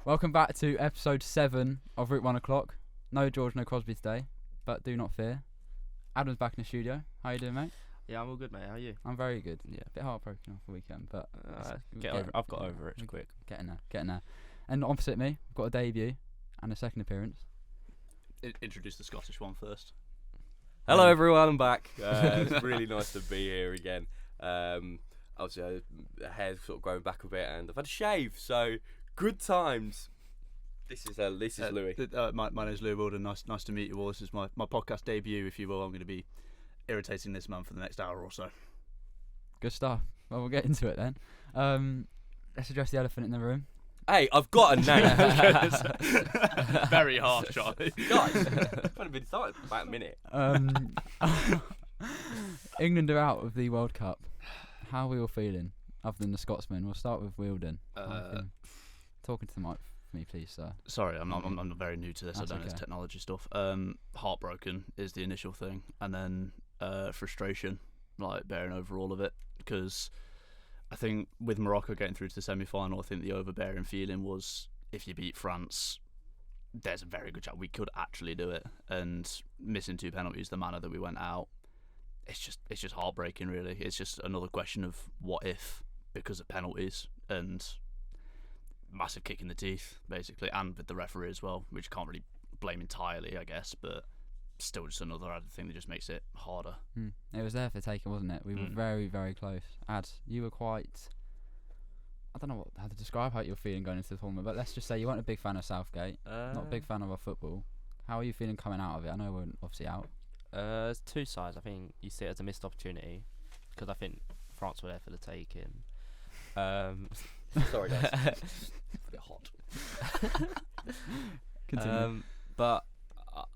Welcome back to episode 7 of RouteOneO'Clock. No George, no Crosby today, but do not fear. Adam's back in the studio. How you doing, mate? Yeah, I'm all good, mate. How are you? I'm very good. Yeah, a bit heartbroken off the weekend, but I've got over it quick. Getting there. And opposite me, we've got a debut and a second appearance. Introduce the Scottish one first. Hello everyone, I'm back. It's really nice to be here again. Obviously, the hair's sort of growing back a bit, and I've had a shave, so good times. This is Louis. My name's Louis Wilden. Nice to meet you all. This is my podcast debut, if you will. I'm going to be irritating this man for the next hour or so. Good stuff. Well, we'll get into it then. Let's address the elephant in the room. Hey, I've got a name. Very harsh, Charlie. Guys, I've only been started for about a minute. England are out of the World Cup. How are we all feeling, other than the Scotsman? We'll start with Wilden. Talking to the mic for me, please, sir. Sorry, I'm very new to this. That's I don't know this technology stuff. Heartbroken is the initial thing, and then frustration, like bearing over all of it, because I think with Morocco getting through to the semi-final, I think the overbearing feeling was if you beat France, there's a very good chance we could actually do it. And missing 2 penalties, the manner that we went out, it's just heartbreaking, really. It's just another question of what if because of penalties and massive kick in the teeth, basically, and with the referee as well, which can't really blame entirely, I guess, but still just another added thing that just makes it harder. It was there for taking, wasn't it? We were very, very close. You were quite... I don't know how to describe how you're feeling going into the tournament, but let's just say you weren't a big fan of Southgate, not a big fan of our football. How are you feeling coming out of it? I know we're obviously out. There's two sides. I think you see it as a missed opportunity, because I think France were there for the taking. Sorry, guys. It's a bit hot. Continue. But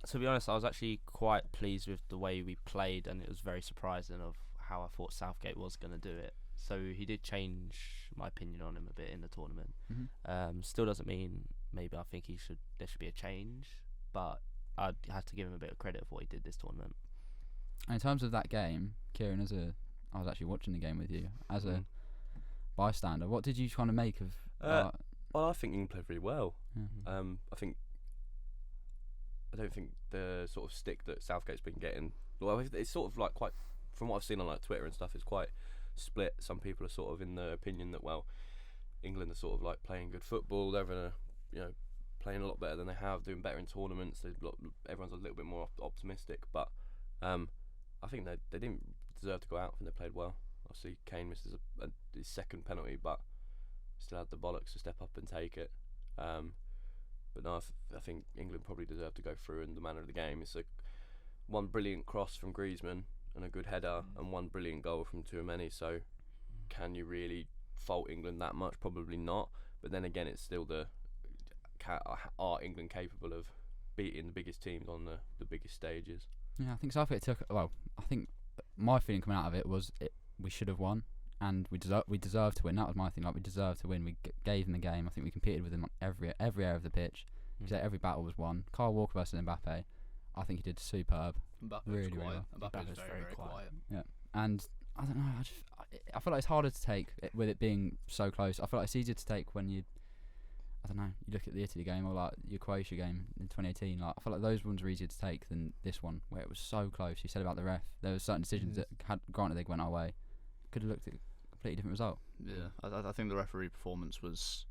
to be honest, I was actually quite pleased with the way we played, and it was very surprising of how I thought Southgate was going to do it. So he did change my opinion on him a bit in the tournament. Still doesn't mean maybe I think there should be a change, but I'd have to give him a bit of credit for what he did this tournament. And in terms of that game, Kieran, I was actually watching the game with you as a bystander. What did you kind of make of? Well, I think England played really well. Mm-hmm. I don't think the sort of stick that Southgate's been getting. Well, it's sort of like quite, from what I've seen on like Twitter and stuff, it's quite split. Some people are sort of in the opinion that, well, England are sort of like playing good football. They're playing a lot better than they have, doing better in tournaments. Everyone's a little bit more optimistic, but I think they didn't deserve to go out. I think they played well. Obviously, Kane misses his second penalty, but still had the bollocks to step up and take it. But no, I think England probably deserved to go through in the manner of the game. It's one brilliant cross from Griezmann and a good header, and one brilliant goal from Tchouaméni. So, can you really fault England that much? Probably not. But then again, it's still are England capable of beating the biggest teams on the biggest stages? Yeah, I think Southgate I think my feeling coming out of it was we should have won, and we deserved to win. That was my thing. Like, we deserved to win. We gave them the game. I think we competed with them on every area of the pitch. Every battle was won. Kyle Walker versus Mbappe, I think he did superb. Mbappe's really quiet. well. Mbappe's very quiet. Yeah, and I don't know. I feel like it's harder to take with it being so close. I feel like it's easier to take when you look at the Italy game or like your Croatia game in 2018. Like, I feel like those ones were easier to take than this one, where it was so close. You said about the ref, there were certain decisions that granted they went our way, could have looked at a completely different result. Yeah, I think the referee performance was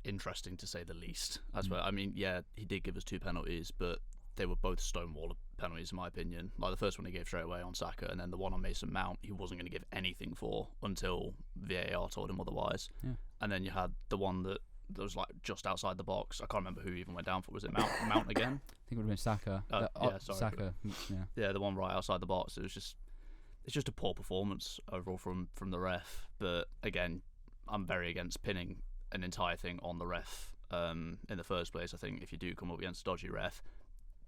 interesting to say the least. I mean, yeah, he did give us 2 penalties, but they were both stonewall penalties in my opinion. Like the first one he gave straight away on Saka, and then the one on Mason Mount he wasn't going to give anything for until VAR told him otherwise. Yeah. And then you had the one that was like just outside the box. I can't remember who even went down for. Was it Mount again? I think it would have been Saka. Saka. Yeah, the one right outside the box. It's just a poor performance overall from the ref. But again, I'm very against pinning an entire thing on the ref in the first place. I think if you do come up against a dodgy ref,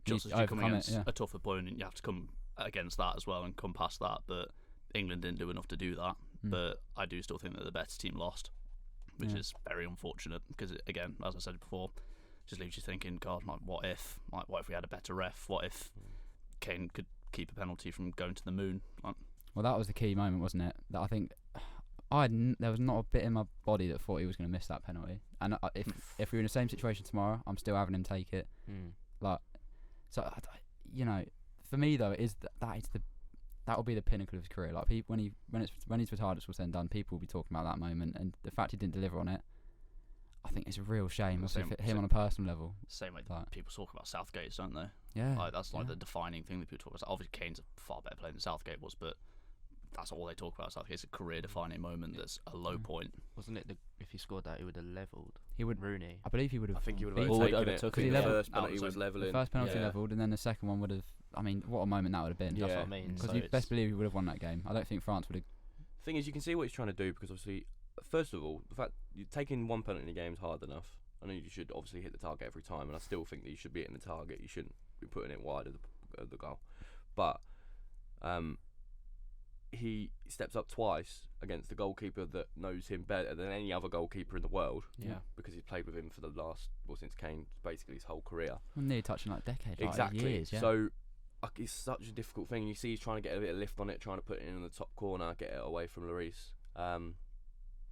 just as you come against a tough opponent, you have to come against that as well and come past that. But England didn't do enough to do that. But I do still think that the better team lost, which is very unfortunate because, again, as I said before, just leaves you thinking, God, like, what if we had a better ref? What if Kane could keep a penalty from going to the moon? Well, that was the key moment, wasn't it? That I think there was not a bit in my body that thought he was going to miss that penalty. And if we were in the same situation tomorrow, I'm still having him take it. Like, so you know, for me though, that will be the pinnacle of his career. Like when he's retired, it's all said and done. People will be talking about that moment, and the fact he didn't deliver on it, I think it's a real shame. Also for him on a personal level. Same way like, people talk about Southgate, don't they? Yeah, like, that's like the defining thing that people talk about. Obviously, Kane's a far better player than Southgate was, but that's all they talk about. Southgate's a career-defining moment. That's a low point. Wasn't it? If he scored that, he would have levelled. He would. Rooney. I believe he would have. I think he would beaten have it. overtook it. The first penalty was levelling. The first penalty levelled, and then the second one would have. I mean, what a moment that would have been. That's what I mean. Because you best believe he would have won that game. I don't think France would have. Thing is, you can see what he's trying to do, because obviously, first of all, the fact you taking one penalty in a game is hard enough. I know you should obviously hit the target every time, and I still think that you should be hitting the target. You shouldn't be putting it wide of the goal. But he steps up twice against the goalkeeper that knows him better than any other goalkeeper in the world. Yeah. Because he's played with him for the last, since Kane, basically his whole career. I'm nearly touching like a decade. Exactly. Like years, yeah. So it's such a difficult thing. You see, he's trying to get a bit of lift on it, trying to put it in the top corner, get it away from Lloris.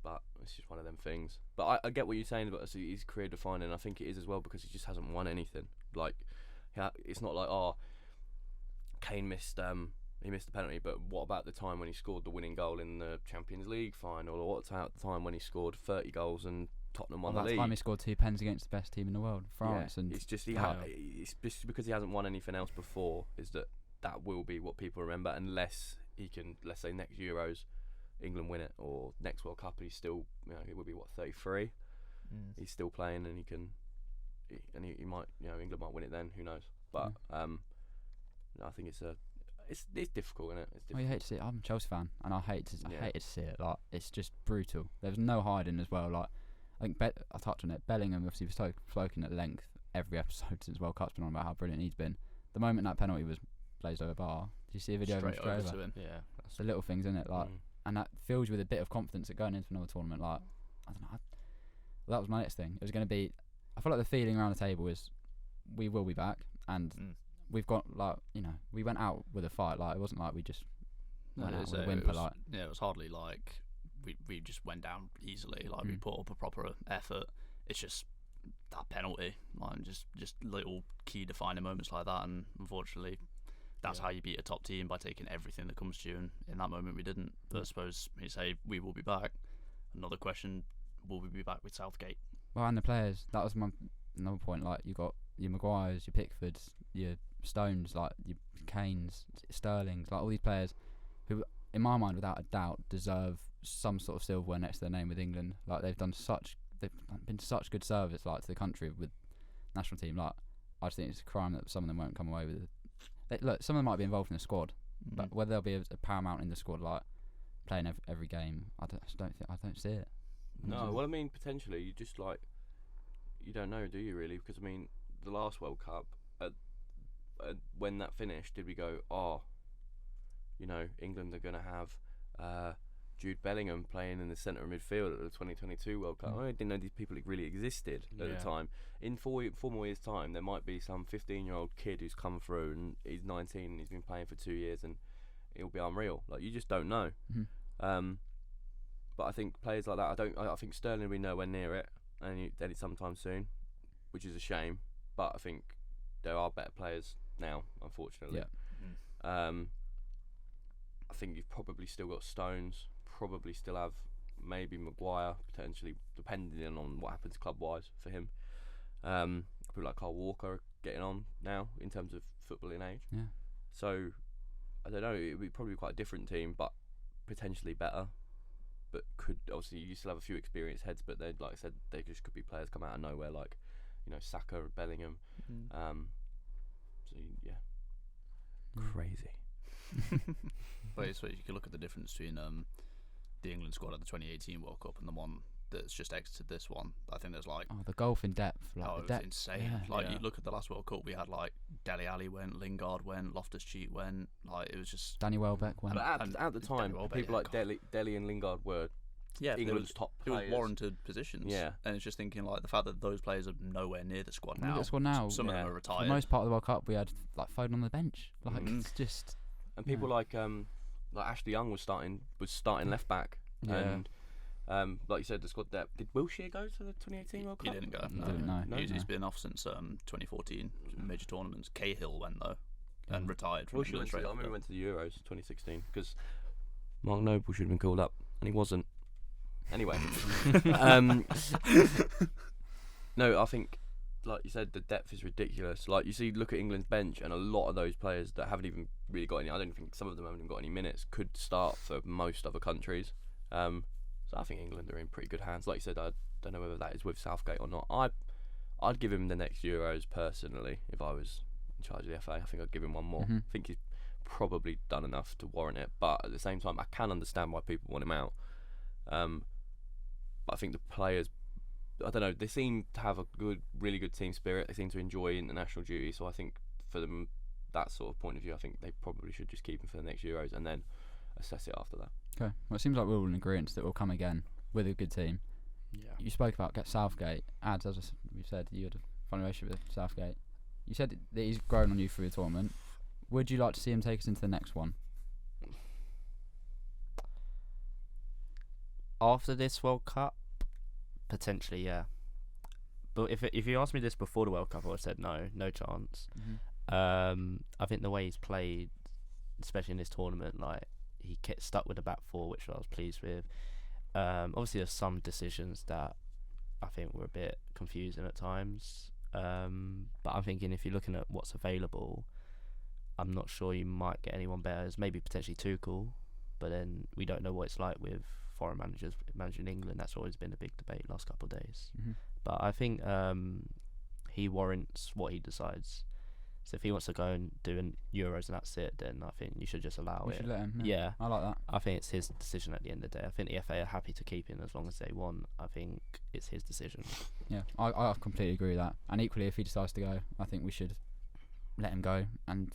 But it's just one of them things. But I get what you're saying about his career defining. I think it is as well, because he just hasn't won anything. Like, it's not like, Kane missed he missed the penalty, but what about the time when he scored the winning goal in the Champions League final, or what about the time when he scored 30 goals and Tottenham won the league? That time he scored 2 pens against the best team in the world, France. Yeah, and it's just it's just because he hasn't won anything else before, is that will be what people remember, unless he can, let's say next Euros, England win it, or next World Cup, he's still, it would be 33. He's still playing, and he might, England might win it then. Who knows? But I think it's difficult, isn't it? It's difficult. Well, you hate to see it. I'm a Chelsea fan, and I hated to see it. Like, it's just brutal. There's no hiding as well. Like, I think I touched on it. Bellingham obviously was spoken at length every episode since World Cup's been on about how brilliant he's been. The moment that penalty was blazed over bar, did you see a video of him straight over to him? Yeah, that's the little things, isn't it? Like, and that fills you with a bit of confidence that going into another tournament. Like, I don't know. Well, that was my next thing. It was going to be. I feel like the feeling around the table is we will be back, and we've got, like, we went out with a fight. Like, it wasn't like we just went out with a whimper. It was hardly like we just went down easily. Like, we put up a proper effort. It's just that penalty, like, just little key defining moments like that, and unfortunately, that's how you beat a top team, by taking everything that comes to you. And in that moment, we didn't. But I suppose you say we will be back. Another question: will we be back with Southgate? Well, and the players. That was another point. Like, you got your Maguires, your Pickfords, your Stones, like your Kanes, Sterlings, like all these players who, in my mind, without a doubt, deserve some sort of silverware next to their name with England. Like, they've been such good service, like, to the country with national team. Like, I just think it's a crime that some of them won't come away with it. Look, some of them might be involved in the squad, but whether they'll be a paramount in the squad, like playing every game, I don't see it. No, well, I mean, potentially, you just, like, you don't know, do you really? Because, I mean, the last World Cup, when that finished, did we go, England are going to have Jude Bellingham playing in the centre of midfield at the 2022 World Cup? I didn't know these people really existed at the time. In 4 more years' time, there might be some 15-year-old kid who's come through, and he's 19 and he's been playing for 2 years, and it'll be unreal. Like, you just don't know. But I think players like that, I think Sterling will be nowhere near it, and then it's sometime soon, which is a shame. But I think there are better players now, unfortunately. I think you've probably still got Stones, probably still have maybe Maguire, potentially, depending on what happens club-wise for him. People like Kyle Walker are getting on now in terms of footballing age. Yeah. So, I don't know, it would be probably quite a different team, but potentially better. But obviously, you still have a few experienced heads, but they, like I said, they just could be players come out of nowhere, like, Saka or Bellingham. So, yeah. Crazy. But I suppose you can look at the difference between the England squad at the 2018 World Cup and the one that's just exited this one. I think there's like the gulf in depth. Like, it was insane. You look at the last World Cup, we had like Dele Alli went, Lingard went, Loftus-Cheek went. Like, it was just Danny Welbeck went. But at the time, people like Dele and Lingard were England's top players. It was warranted positions. Yeah, and it's just thinking, like, the fact that those players are nowhere near the squad now. Some of them are retired. For the most part of the World Cup, we had like Foden on the bench. Like, it's just. And people like Ashley Young was starting left back Yeah. And like you said, the squad depth. Did Wilshere go to the 2018 World He Cup? didn't go. He didn't, no. He's been off since 2014 major tournaments. Cahill went though and retired from Wilshere England went straight to, I after. remember he went to the Euros 2016 because Mark Noble should have been called up and he wasn't. Anyway, no, I think like you said, the depth is ridiculous. Like you see, look at England's bench, and a lot of those players that haven't even really got any. I don't think some of them haven't even got any minutes. Could start for most other countries. So I think England are in pretty good hands. Like you said, I don't know whether that is with Southgate or not. I'd give him the next Euros personally if I was in charge of the FA. I think I'd give him one more. I think he's probably done enough to warrant it. But at the same time, I can understand why people want him out. But I think the players, I don't know, they seem to have a really good team spirit. They seem to enjoy international duty. So I think for them, that sort of point of view, I think they probably should just keep him for the next Euros and then assess it after that. Okay. Well, it seems like we're all in agreement that we'll come again with a good team. Yeah. You spoke about Southgate. Ads, as we've said, you had a fun relationship with Southgate. You said that he's grown on you through the tournament. Would you like to see him take us into the next one? After this World Cup, potentially, yeah. But if you asked me this before the World Cup, I would have said no chance. I think the way he's played, especially in this tournament, like he kept stuck with the back four, which I was pleased with. Obviously, there's some decisions that I think were a bit confusing at times. But I'm thinking if you're looking at what's available, I'm not sure you might get anyone better. As maybe potentially Tuchel, but then we don't know what it's like with foreign managers managing England. That's always been a big debate last couple of days. But I think he warrants what he decides. So if he wants to go and do an Euros and that's it, then I think you should just allow We it. should let him. Yeah. I like that. I think it's his decision at the end of the day. I think the FA are happy to keep him as long as they want. I think it's his decision. Yeah, I completely agree with that. And equally, if he decides to go, I think we should let him go and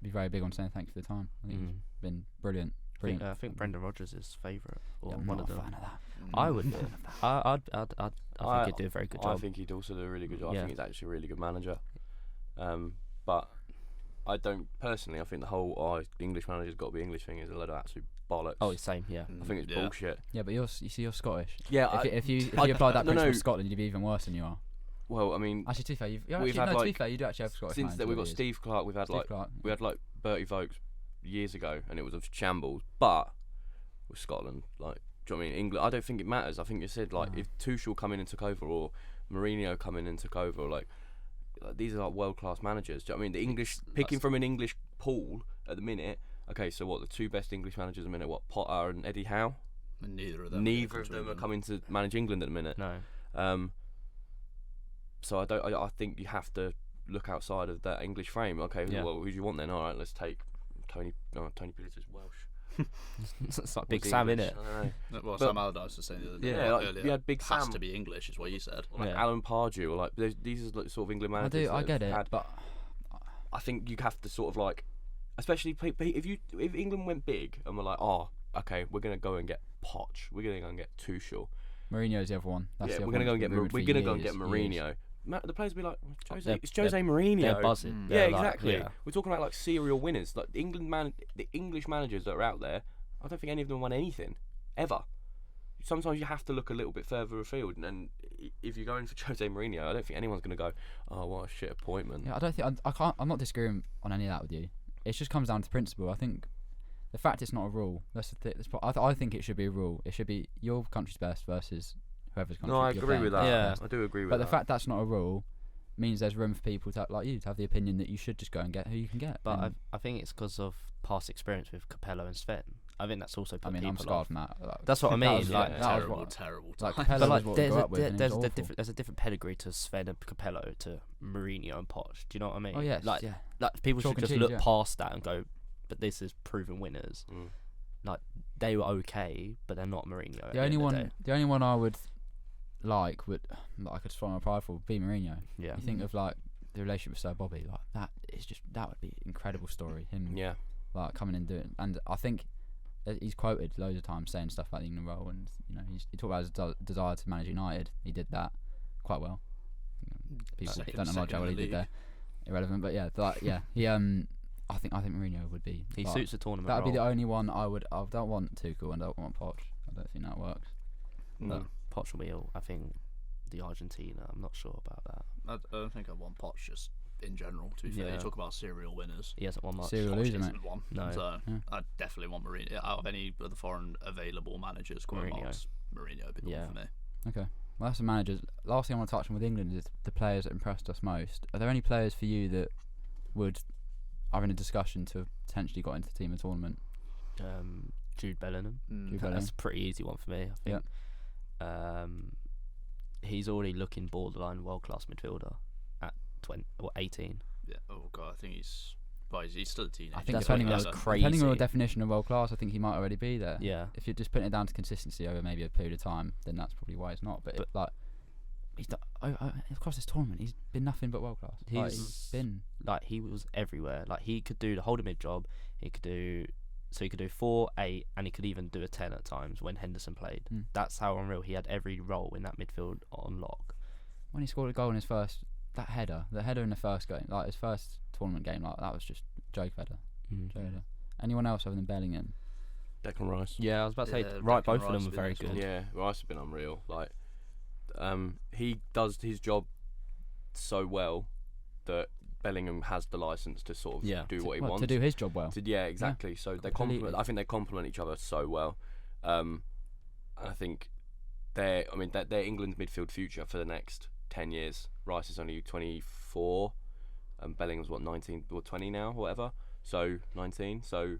be very big on saying thank you for the time. I think it's been brilliant. I think Brendan Rodgers is favourite or Yeah, I'm one not of a them. fan of that. I would be. I think he'd do a very good job. I think he'd also do a really good job. Yeah. I think he's actually a really good manager. But I don't personally. I think the whole English manager's got to be English thing is a load of absolute bollocks. Oh, same. Yeah. I think it's bullshit. Yeah, but you're Scottish. Yeah. If you applied that principle to Scotland, you'd be even worse than you are. Well, I mean, Actually, to be fair, to be fair, you do actually have Scottish since fans, that we've got really is. Steve Clark, we've had Steve Clark. we had like Bertie Vogts years ago, and it was a shambles. But with Scotland, like, do you know what I mean? England, I don't think it matters. I think you said like if Tuchel come in and took over, or Mourinho come in and took over, or like these are like world class managers. Do you know what I mean? The English picking from an English pool at the minute. Okay, so what the two best English managers at the minute? What, Potter and Eddie Howe? And neither of them. Neither of them are coming to manage England at the minute. No. So I think you have to look outside of that English frame. Okay, well, who do you want then? All right, let's take Tony Pulitzer's Welsh. It's like Big Sam, innit? Well, Sam Allardyce was saying the other day. Yeah, like, earlier, you had Big has Sam. to be English, is what you said. Or like Alan Pardew, or like these are like sort of England managers. I get it, but I think you have to sort of like, especially if England went big and we're like, oh, okay, we're gonna go and get Poch, we're gonna go and get Tuchel. Mourinho's the other one. That's We're gonna go and get Mourinho. The players will be like, it's Jose Mourinho. They're buzzing. Yeah, They're like, exactly. We're talking about like serial winners. Like the English managers that are out there, I don't think any of them won anything ever. Sometimes you have to look a little bit further afield, and if you're going for Jose Mourinho, I don't think anyone's going to go, oh, what a shit appointment. Yeah, I don't think I'm not disagreeing on any of that with you. It just comes down to principle. I think the fact it's not a rule. That's the thing. I think it should be a rule. It should be your country's best versus whoever's country. No, I you're agree playing with that. Yeah. I do agree with but that. the fact that's not a rule means there's room for people to like you to have the opinion that you should just go and get who you can get. But I think it's because of past experience with Capello and Sven. I think that's also put I'm people scarred off. from that. That's what I mean. Like, Terrible. Like time. Capello but was like, what we grew up with, and it was awful. there's a different pedigree to Sven and Capello to Mourinho and Poch. Do you know what I mean? Oh yes, like people Chalk should and just cheese, look yeah. past that and go, but this is proven winners. Mm. Like they were okay, but they're not Mourinho. The only one I would like would that I could swallow my pride for would be Mourinho. Yeah. You think of like the relationship with Sir Bobby, like that would be an incredible story. Him like coming and doing, and I think he's quoted loads of times saying stuff about the England role, and you know he talked about his desire to manage United. He did that quite well. People don't know much how well he did there. Irrelevant, but he I think Mourinho would be. He suits the tournament. That would be the role. only one I don't want Tuchel and I don't want Poch. I don't think that works. No. Poch will be ill. I think the Argentina. I'm not sure about that. I don't think I'd want Poch just in general. To be fair, Yeah. you talk about serial winners. He hasn't won much. Serial Poch loser, mate. isn't one. No. So Yeah. I'd definitely want Mourinho. Out of any of the foreign available managers, quote Mourinho. marks, Mourinho would be the Yeah. one for me. Okay. Well, that's the managers. Last thing I want to touch on with England is the players that impressed us most. Are there any players for you that are in a discussion to potentially got into the team of tournament? Jude Bellingham. Jude That's Bellingham. a pretty easy one for me. I think. He's already looking borderline world class midfielder at 18. Yeah. Oh god, I think he's still a teenager. I think That's depending what- on that's depending on your crazy. definition of world class, I think he might already be there. Yeah. If you're just putting it down to consistency over maybe a period of time, then that's probably why it's not. But he's across this tournament, he's been nothing but world class. He's been He was everywhere. Like he could do the holding mid job. He could do 4, 8, and he could even do a 10 at times when Henderson played. That's how unreal. He had every role in that midfield on lock. when he scored a goal in his first the header in the first game, like his first tournament game, like that was just joke header. Joke header. Anyone else other than Bellingham? Declan Rice. Yeah, I was about to say, Yeah, right, Declan both of Rice them would were be very next good. one. Yeah, Rice has been unreal. Like, he does his job so well that Bellingham has the license to sort of do what he wants. To do his job well. Yeah, exactly. So they completely. complement. I think they complement each other so well. And I think they're England's midfield future for the next 10 years. Rice is only 24, and Bellingham's 19 or 20 now, whatever. So 19. So,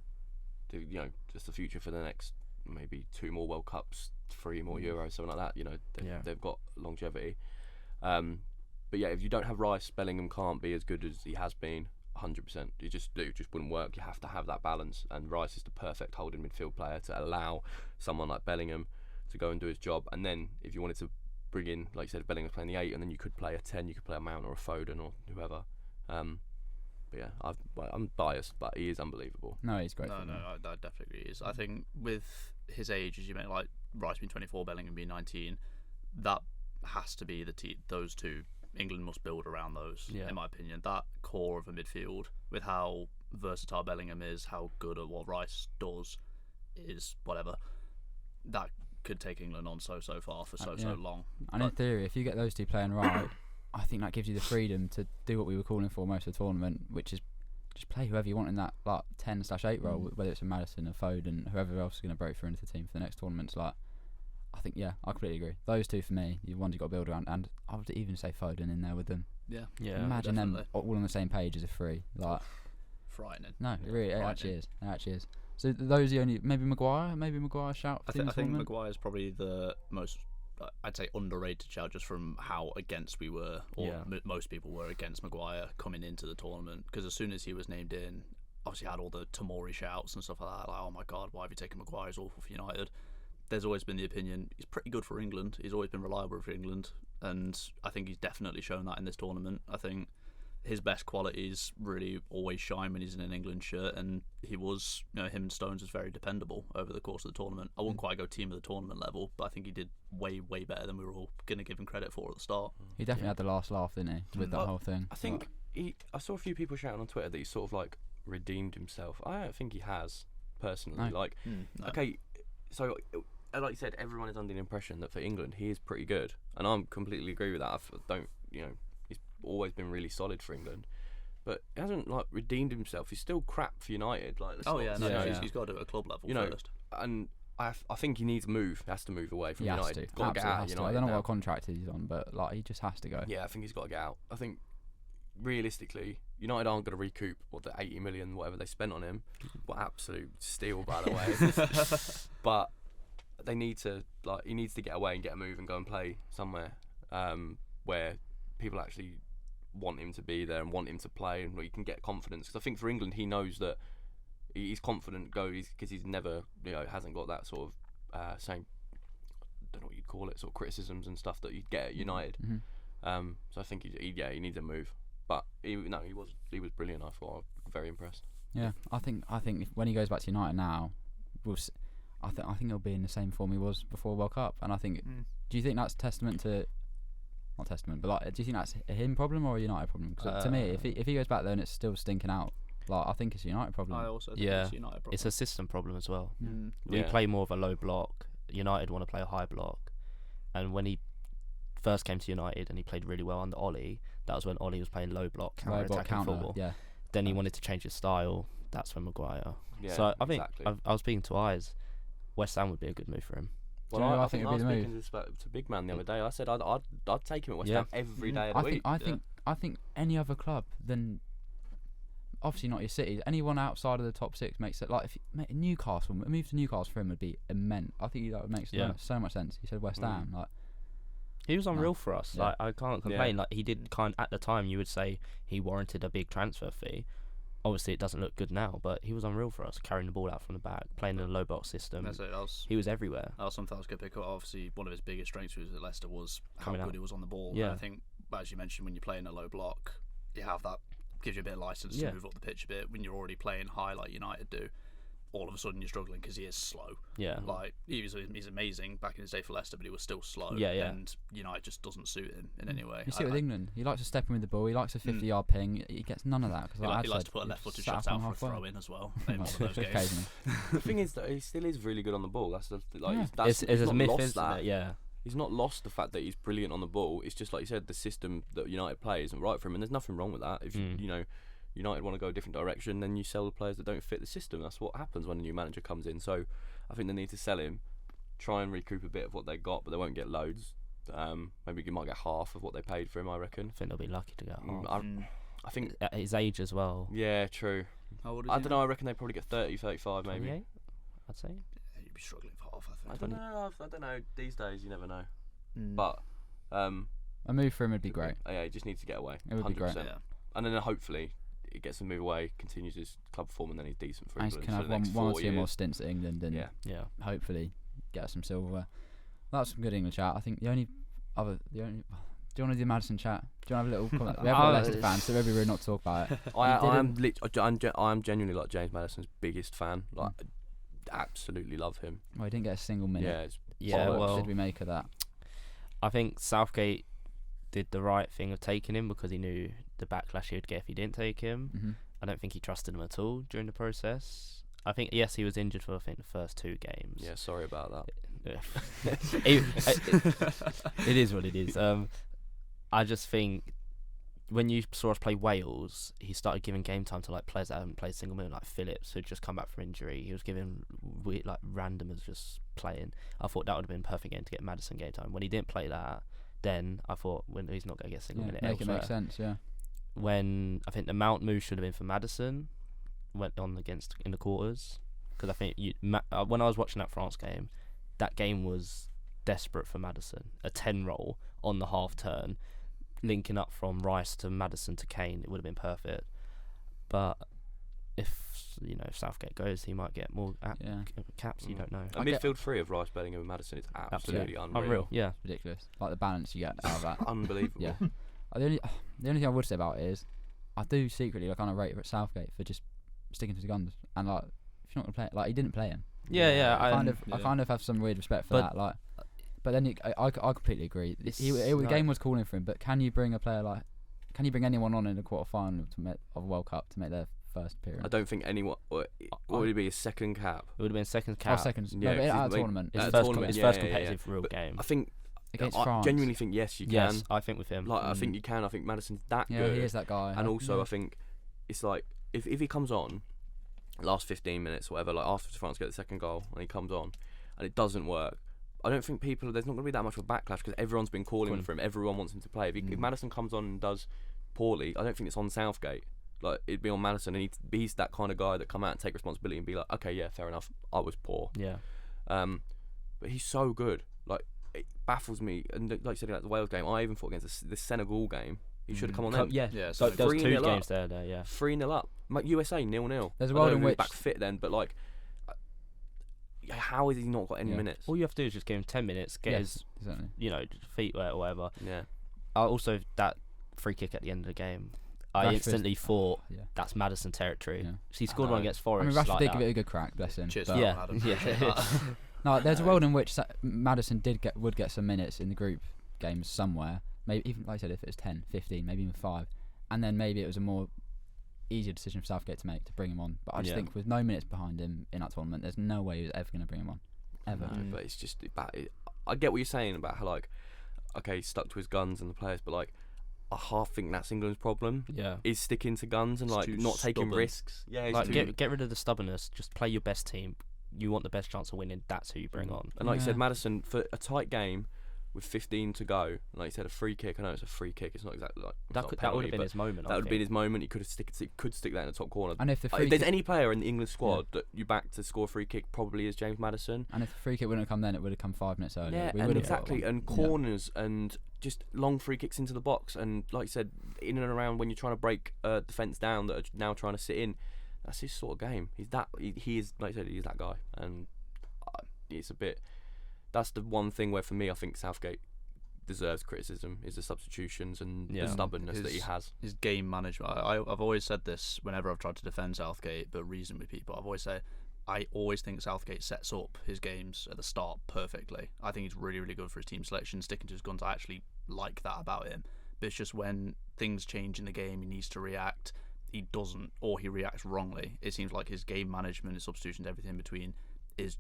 just the future for the next maybe 2 more World Cups, 3 more Euros, something like that. They've got longevity. But yeah, if you don't have Rice, Bellingham can't be as good as he has been. 100%. It just wouldn't work. You have to have that balance, and Rice is the perfect holding midfield player to allow someone like Bellingham to go and do his job. And then if you wanted to bring in, like you said, if Bellingham's playing the 8, and then you could play a 10, you could play a Mount or a Foden or whoever. But yeah, I'm biased, but he is unbelievable. No, he's great. No, that definitely is. I think with his age, as you meant, like Rice being 24, Bellingham being 19, that has to be those two. England must build around those, in my opinion. That core of a midfield, with how versatile Bellingham is, how good at what Rice does, is whatever. That could take England on so far for so long. And in theory, if you get those two playing right, I think that gives you the freedom to do what we were calling for most of the tournament, which is just play whoever you want in that 10/8 role, whether it's a Maddison, a Foden, whoever else is going to break through into the team for the next tournaments. I think, I completely agree. Those two for me, the ones you got to build around, and I would even say Foden in there with them. Yeah. Imagine definitely. them all on the same page as a free. Frightening. No, it really, it Frightening. actually is. So those are the only, maybe Maguire shout for I the think tournament. Maguire's probably the most, I'd say, underrated shout, just from how against we were, or most people were against Maguire coming into the tournament. Because as soon as he was named in, obviously had all the Tomori shouts and stuff like that. Like, oh my God, why have you taken Maguire? He's awful for United. There's always been the opinion he's pretty good for England. He's always been reliable for England, and I think he's definitely shown that in this tournament. I think his best qualities really always shine when he's in an England shirt, and he was, him and Stones was very dependable over the course of the tournament. I wouldn't quite go team of the tournament level, but I think he did way better than we were all going to give him credit for at the start. He definitely had the last laugh, didn't he, with that whole thing? I think I saw a few people shouting on Twitter that he sort of redeemed himself. I don't think he has, personally. No. No. Okay, so like you said, everyone is under the impression that for England he is pretty good, and I completely agree with that. He's always been really solid for England, but he hasn't redeemed himself. He's still crap for United. He's got to do it at club level first. And I think he needs to move. He has to move away from He has United. to. He's got to get Absolutely out has of to. I United don't know now. what contract he's on, but he just has to go. Yeah, I think he's got to get out. I think realistically, United aren't going to recoup the 80 million whatever they spent on him. What absolute steal, by the way. But they need to he needs to get away and get a move and go and play somewhere where people actually want him to be there and want him to play, and he can get confidence. Because I think for England, he knows that he's confident because he's never hasn't got that sort of same, I don't know what you'd call it, sort of criticisms and stuff that you'd get at United. Mm-hmm. So I think he needs a move. But he was brilliant. I thought, very impressed. Yeah, I think when he goes back to United now, I think he'll be in the same form he was before World Cup. And I think, do you think that's testament to? Not testament, but do you think that's a him problem or a United problem? Because to me, if he goes back there and it's still stinking out, I think it's a United problem. I also think it's a United problem. It's a system problem as well. Mm. We play more of a low block, United want to play a high block, and when he first came to United and he played really well under Ollie, that was when Ollie was playing low block, counter-attacking football. Yeah. Then he wanted to change his style. That's when Maguire. Yeah, So I think exactly. I was speaking to Eyes. West Ham would be a good move for him. Well, Do you know who I I think think I would was be the speaking to Big Man the other day. I said I'd take him at West Ham every day of the week. I think any other club than, obviously not your City, anyone outside of the top 6 makes it, like, if Newcastle, a move to Newcastle for him would be immense. I think that would make so much sense. He said West Ham, like, He was unreal for us. Yeah. Like, I can't complain. Like, he did at the time you would say he warranted a big transfer fee. Obviously it doesn't look good now, but he was unreal for us, carrying the ball out from the back, playing in a low box system. That's it. He was everywhere. That was something I was going to pick up. Obviously, one of his biggest strengths was at Leicester was how Coming good out. he was on the ball. Yeah. And I think, as you mentioned, when you play in a low block, you have that, gives you a bit of license to move up the pitch a bit. When you're already playing high like United do, all of a sudden you're struggling because he is slow. Yeah. Like, he's amazing back in his day for Leicester, but he was still slow. Yeah. And United just doesn't suit him in any way. you see it with England. He likes to step in with the ball. He likes a 50-yard ping. He gets none of that because He likes to put a left-footed shot out for a throw-in as well. In one of those games. Occasionally. The thing is that he still is really good on the ball. That's like Yeah. It's he's a not myth, lost isn't that. it? Yeah. He's not lost the fact that he's brilliant on the ball. It's just like you said, the system that United play isn't right for him, and there's nothing wrong with that. If you know United want to go a different direction, then you sell the players that don't fit the system. That's what happens when a new manager comes in. So I think they need to sell him, try and recoup a bit of what they got, but they won't get loads. Maybe you might get half of what they paid for him, I reckon. I think they'll be lucky to get half. I think At his age as well. yeah, true. How old is I he don't now? know. I reckon they probably get 30, 35 maybe. 28, I'd say. Yeah, you'd be struggling for half, I I think. don't know. I don't know. These days, you never know. Mm. But A move for him would be great. Yeah, he just needs to get away. It would be great. 100%. Yeah. And then hopefully he gets to move away, continues his club form, and then he's decent for And he England. can for have the next one or 4 two more years. stints at England and Yeah. hopefully get some silverware. That's some good English chat. I think do you want to do Madison chat? Do you want to have a little comment? We have got Leicester fans, so maybe we're not talk about it. I am genuinely like James Maddison's biggest fan. Like, absolutely love him. Well, he didn't get a single minute. Yeah, it's Yeah, What well, did we make of that? I think Southgate did the right thing of taking him because he knew the backlash he would get if he didn't take him. Mm-hmm. I don't think he trusted him at all during the process. I think, yes, he was injured for, I think, the first 2 games. yeah. Sorry about that. It is what it is. I just think when you saw us play Wales, he started giving game time to like players that haven't played a single minute, like Phillips, who'd just come back from injury. He was giving like randomers just playing. I thought that would have been a perfect game to get Maddison game time. When he didn't play that, then I thought when he's not going to get a single minute Make it elsewhere. make sense. Yeah. When I think the Mount move should have been for Maddison, went on against in the quarters, because I think when I was watching that France game, that game was desperate for Maddison. A 10 roll on the half turn, linking up from Rice to Maddison to Kane, it would have been perfect. But if Southgate goes, he might get more caps. You don't know. A midfield 3 of Rice, Bellingham, and Maddison is absolutely unreal. Yeah. Ridiculous. Like the balance you get out of that. Unbelievable. Yeah. The only thing I would say about it is, I do secretly kind of rate Southgate for just sticking to his guns and like if you're not gonna play it, like he didn't play him. I kind of have some weird respect for that. Like, but then I completely agree. The game was calling for him, but can you bring a player like? Can you bring anyone on in the quarter-final of a World Cup to make their first appearance? I don't think anyone. What would it be? A second cap? It would have been second cap. Seconds. Yeah, No, but out of like, tournament. His At a first, tournament, his yeah, first yeah, yeah. competitive real But game. I think Against I France. genuinely think yes, you can. Yes, I think with him. Like I think you can. I think Maddison's that Yeah, good. he is that guy. And also, I think it's like if he comes on, last 15 minutes, or whatever, like after France get the second goal, and he comes on, and it doesn't work. I don't think there's not going to be that much of a backlash because everyone's been calling for him. Everyone wants him to play. If Maddison comes on and does poorly, I don't think it's on Southgate. Like it'd be on Maddison, and he's that kind of guy that come out and take responsibility and be like, okay, yeah, fair enough, I was poor. Yeah. But he's so good. Like it baffles me. And like you said, like the Wales game, I even thought against the Senegal game, he should have come on then. Yeah. So There was 2 3-0 games there. Yeah. 3-0 up. USA 0-0. There's a I world don't in know if he was which back fit then, but like, how has he not got any minutes? All you have to do is just give him 10 minutes, get his exactly. feet wet or whatever. Yeah. Also, that free kick at the end of the game, I Rashford- instantly thought Yeah. that's Madison territory. Yeah. He scored I one know. against I Forest. mean, Rashford like did that. give it a good crack, bless him. Cheers but for Yeah. that, Adam. Yeah. Appreciate that. No, there's a world in which Maddison would get some minutes in the group games somewhere. Maybe even, like I said, if it was 10, 15, maybe even 5, and then maybe it was a more easier decision for Southgate to make to bring him on. But I just think with no minutes behind him in that tournament, there's no way he was ever going to bring him on. ever. No, but it's just I get what you're saying about how like, okay, he's stuck to his guns and the players, but like, I half think that's England's problem. Yeah. Is sticking to guns and It's like too not taking stubborn. risks. Yeah, Like get rid of the stubbornness. Just play your best team. You want the best chance of winning. That's who you bring on. And like you said, Yeah. Maddison, for a tight game with 15 to go, and like you said, a free kick. I know it's a free kick. It's not exactly like it's not a That would penalty, have been but his moment. that would have been his moment. He could stick that in the top corner. And if the free If there's kick, any player in the England squad that you back to score a free kick, probably is James Maddison. and if the free kick wouldn't have come then, it would have come 5 minutes earlier. Yeah, We and would have got exactly, one. and Yeah. corners and just long free kicks into the box, and like you said, in and around when you're trying to break defence down that are now trying to sit in. That's his sort of game. He's that. He is, like I said, he's that guy, and it's a bit. That's the one thing where for me, I think Southgate deserves criticism is the substitutions and the stubbornness that he has. His game management. I've always said this whenever I've tried to defend Southgate, but reason with people. I've always said I always think Southgate sets up his games at the start perfectly. I think he's really, really good for his team selection, sticking to his guns. I actually like that about him. But it's just when things change in the game, he needs to react. He doesn't, or he reacts wrongly. It seems like his game management, his substitutions, everything in between is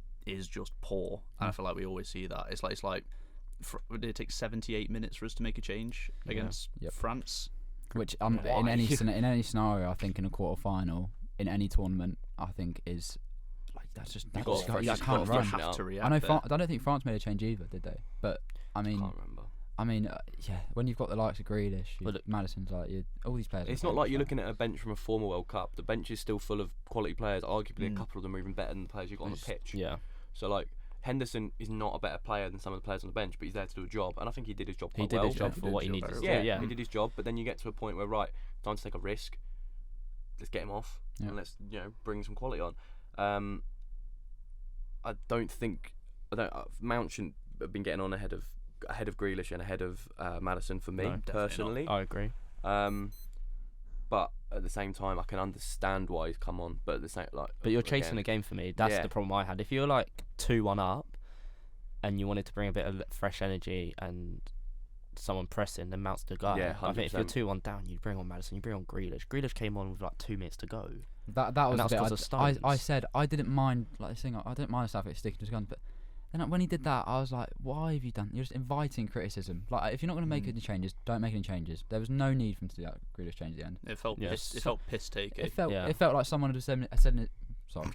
just poor. And I feel like we always see that. It's like did it take 78 minutes for us to make a change against Yep. France? Which Why? in any scenario, I think in a quarter final in any tournament, I think is like that's just You've that's got just to got, fresh- you you've can't got to run. freshen it have up. to react. I know. there. I don't think France made a change either, did they? But I mean, Can't remember. yeah, when you've got the likes of Grealish, Well, look- Madison's like all these players. It's are not like famous, you're so- looking at a bench from a former World Cup. The bench is still full of quality players. Arguably, a couple of them are even better than the players you've got on the pitch. Yeah. So like Henderson is not a better player than some of the players on the bench, but he's there to do a job, and I think he did his job quite He did well. his job He for did what he his needed job to very do. Yeah, Yeah. he did his job, but then you get to a point where time to take a risk. Let's get him off, Yeah. and let's bring some quality on. I don't think Mount shouldn't have been getting on ahead of Grealish and ahead of Maddison for me No, definitely personally. I agree. But at the same time, I can understand why he's come on. But at the same But you're chasing the game for me. That's Yeah. the problem I had. If you're like 2-1 up, and you wanted to bring a bit of fresh energy and someone pressing, then Mount's the guy. Yeah, I think if you're 100%. 2-1 down, you bring on Maddison, you bring on Grealish. Grealish came on with like 2 minutes to go. That was And the that's 'cause of bit I Stones. said I didn't mind like this thing. I don't mind Southgate sticking to his guns, but then when he did that, I was like, why have you done? You're just inviting criticism. Like if you're not going to make any changes, don't make any changes. There was no need for him to do that Grealish change at the end. It felt Yeah. it felt piss take. It felt Yeah. it felt like someone had said in it, sorry. I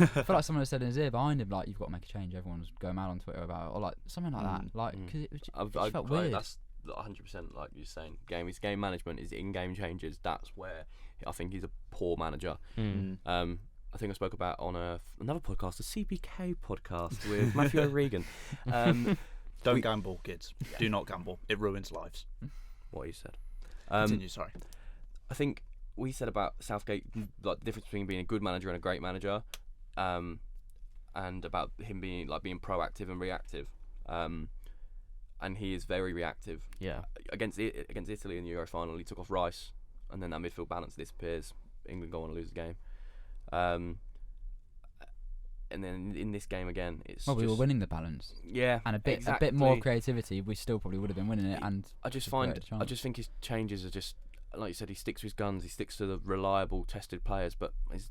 felt like someone had said in his ear behind him, like you've got to make a change. Everyone's going mad on Twitter about it, or like something like that. Like because it just felt weird. That's 100% like you're saying. His game management, his in-game changes. That's where I think he's a poor manager. I think I spoke about on another podcast, a CBK podcast with Matthew O'Regan. Don't gamble, kids. Do not gamble. It ruins lives. What he said. Continue. Sorry. I think we said about Southgate, like the difference between being a good manager and a great manager, and about him being proactive and reactive. And he is very reactive. Yeah. Against Italy in the Euro final, he took off Rice, and then that midfield balance disappears. England go on to lose the game. And then in this game again, it's we were winning the balance. Yeah, And a bit more creativity, we still probably would have been winning it. And I just we've created a I chance. just think his changes are just like you said. He sticks to his guns. He sticks to the reliable, tested players. But is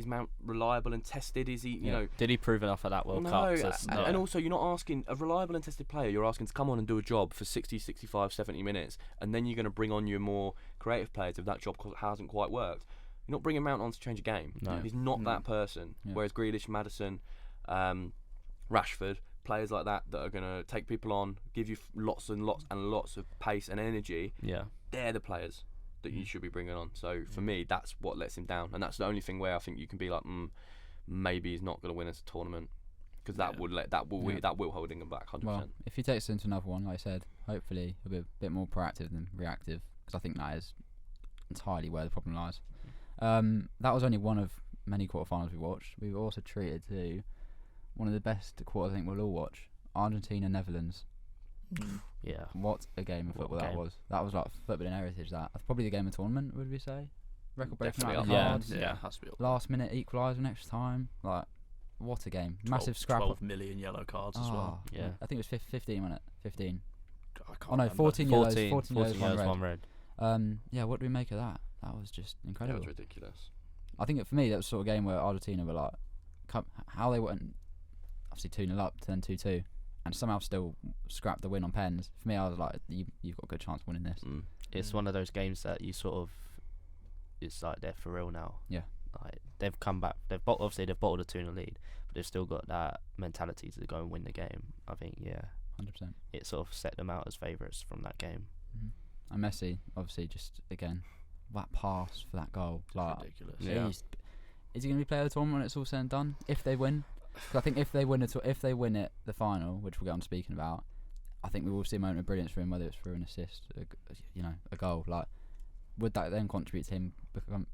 Mount reliable and tested? Is he? You know. Did he prove enough at that World No, Cup? So it's and also you're not asking a reliable and tested player. You're asking to come on and do a job for 60, 65, 70 minutes, and then you're going to bring on your more creative players if that job hasn't quite worked. You're not bringing Mount on to change a game. No. He's not that person. Yeah. Whereas Grealish, Maddison, Rashford, players like that are going to take people on, give you lots and lots and lots of pace and energy. Yeah. They're the players that you should be bringing on. So for me, that's what lets him down, and that's the only thing where I think you can be like, maybe he's not going to win us a tournament, because that will hold England back 100%. well, if he takes it into another one, like I said, hopefully he'll be a bit more proactive than reactive, because I think that is entirely where the problem lies. That was only one of many quarterfinals we watched. We were also treated to one of the best quarters I think we'll all watch: Argentina, Netherlands. Yeah. What a game of What a football that game. was. That was like footballing heritage. That's probably the game of the tournament, would we say? Record breaking Definitely out up of there. cards. Yeah, has to be. Last minute equaliser next time. Like, what a game! Massive scrap. 12 million yellow cards as well. Yeah. I think it was 15, wasn't it? 15. I can't Oh no, remember. 14 yellows. 14 14 yellows, yellows, one one red. red. Yeah, what do we make of that? That was just That incredible. was ridiculous. I think for me that was sort of game where Argentina were like, how they went. obviously 2-0 up to then 2-2, and somehow still scrap the win on pens. For me, I was like, you've got a good chance of winning this. It's one of those games that you sort of, it's like they're for real now. Yeah. Like they've come back. Obviously they've bottled a 2-0 lead, but they've still got that mentality to go and win the game. I think 100%. it sort of set them out as favourites from that game. And Messi, obviously, just again that pass for that goal, like ridiculous. Yeah. Is he going to be player of the tournament when it's all said and done? If they win, 'cause I think if they win it, the final, which we'll get on speaking about, I think we will see a moment of brilliance for him, whether it's through an assist, a goal. Like, would that then contribute to him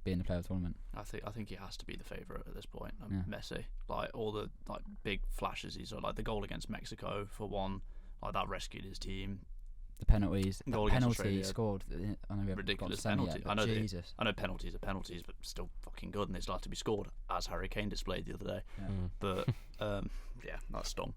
being the player of the tournament? I think he has to be the favourite at this point. Yeah. Messi, like all the like big flashes he's like the goal against Mexico for one, like that rescued his team. The penalties, Goal the against penalty Australia. he scored. I know we haven't got Ridiculous to semi penalty. yet, I but know Jesus. I know penalties are penalties, but still fucking good, and it's like to be scored, as Harry Kane displayed the other day. Yeah. But yeah, that's stung.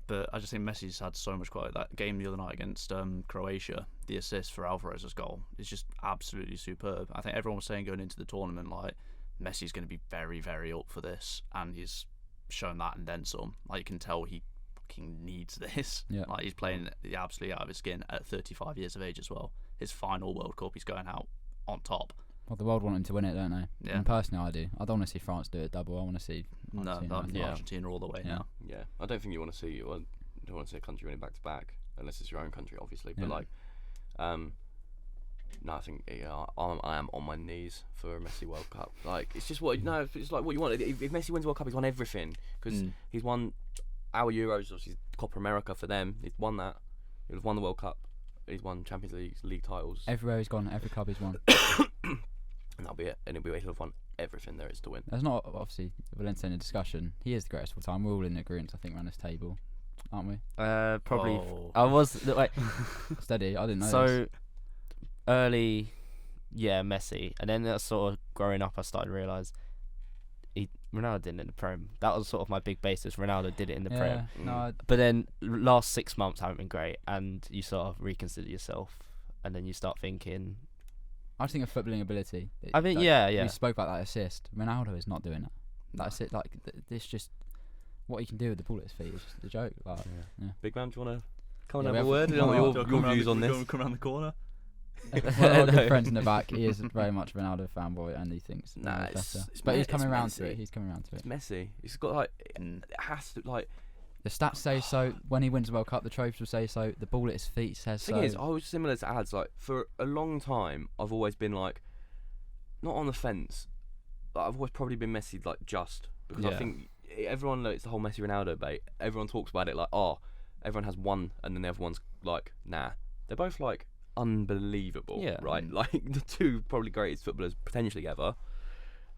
But I just think Messi's had so much quality. That game the other night against Croatia, the assist for Alvarez's goal is just absolutely superb. I think everyone was saying going into the tournament, like, Messi's going to be very, very up for this, and he's shown that and then some. Like, you can tell he fucking needs this. Yeah. Like, he's playing absolutely out of his skin at 35 years of age as well. His final World Cup, he's going out on top. Well, the world want him to win it, don't they? Yeah. And personally, I do. I don't want to see France do it double. I want to see Argentina. Argentina all the way now. Yeah, I don't think you want to see. Well, you don't want to see a country winning back to back unless it's your own country, obviously. But like, no, I think I am on my knees for a Messi World Cup. Like, it's just what it's like what you want. If Messi wins World Cup, he's won everything because he's won our Euros, obviously Copa America for them. He's won that. He's won the World Cup. He's won Champions League titles. Everywhere he's gone, every club he's won. And that'll be it. And he'll have won everything there is to win. There's not, obviously, Valencia in a discussion. He is the greatest of all time. We're all in agreement, I think, around this table, aren't we? Probably. Oh. I was wait. Steady, I didn't know So this. early, Messi, and then sort of growing up, I started to realise Ronaldo did it in the Prem. That was sort of my big basis. Ronaldo did it in the Prem. No, But then last 6 months haven't been great, and you sort of reconsider yourself, and then you start thinking. I just think of footballing ability. I think We spoke about that assist. Ronaldo is not doing that. That's it. Like this, just what he can do with the ball at his feet is just a joke. Like, Big man, do you want to come Yeah, and we have a have- word? no, Your views on this? Come around the corner. one of our good friends in the back. He is very much a Ronaldo fanboy, and he thinks Nah, Ronaldo's better. it's But he's Me- coming it's around to Messi. it. He's coming around to it. It's Messi. It's got like it has to like. The stats say so. When he wins the World Cup, the trophies will say so. The ball at his feet says The so. thing is, I was similar to ads. Like for a long time, I've always been like, not on the fence. But I've always probably been Messi, like just because I Yeah. think everyone it's the whole Messi Ronaldo debate. Everyone talks about it like, oh, everyone has one, and then everyone's like, nah. They're both like unbelievable, Yeah. right? Like the two probably greatest footballers potentially ever.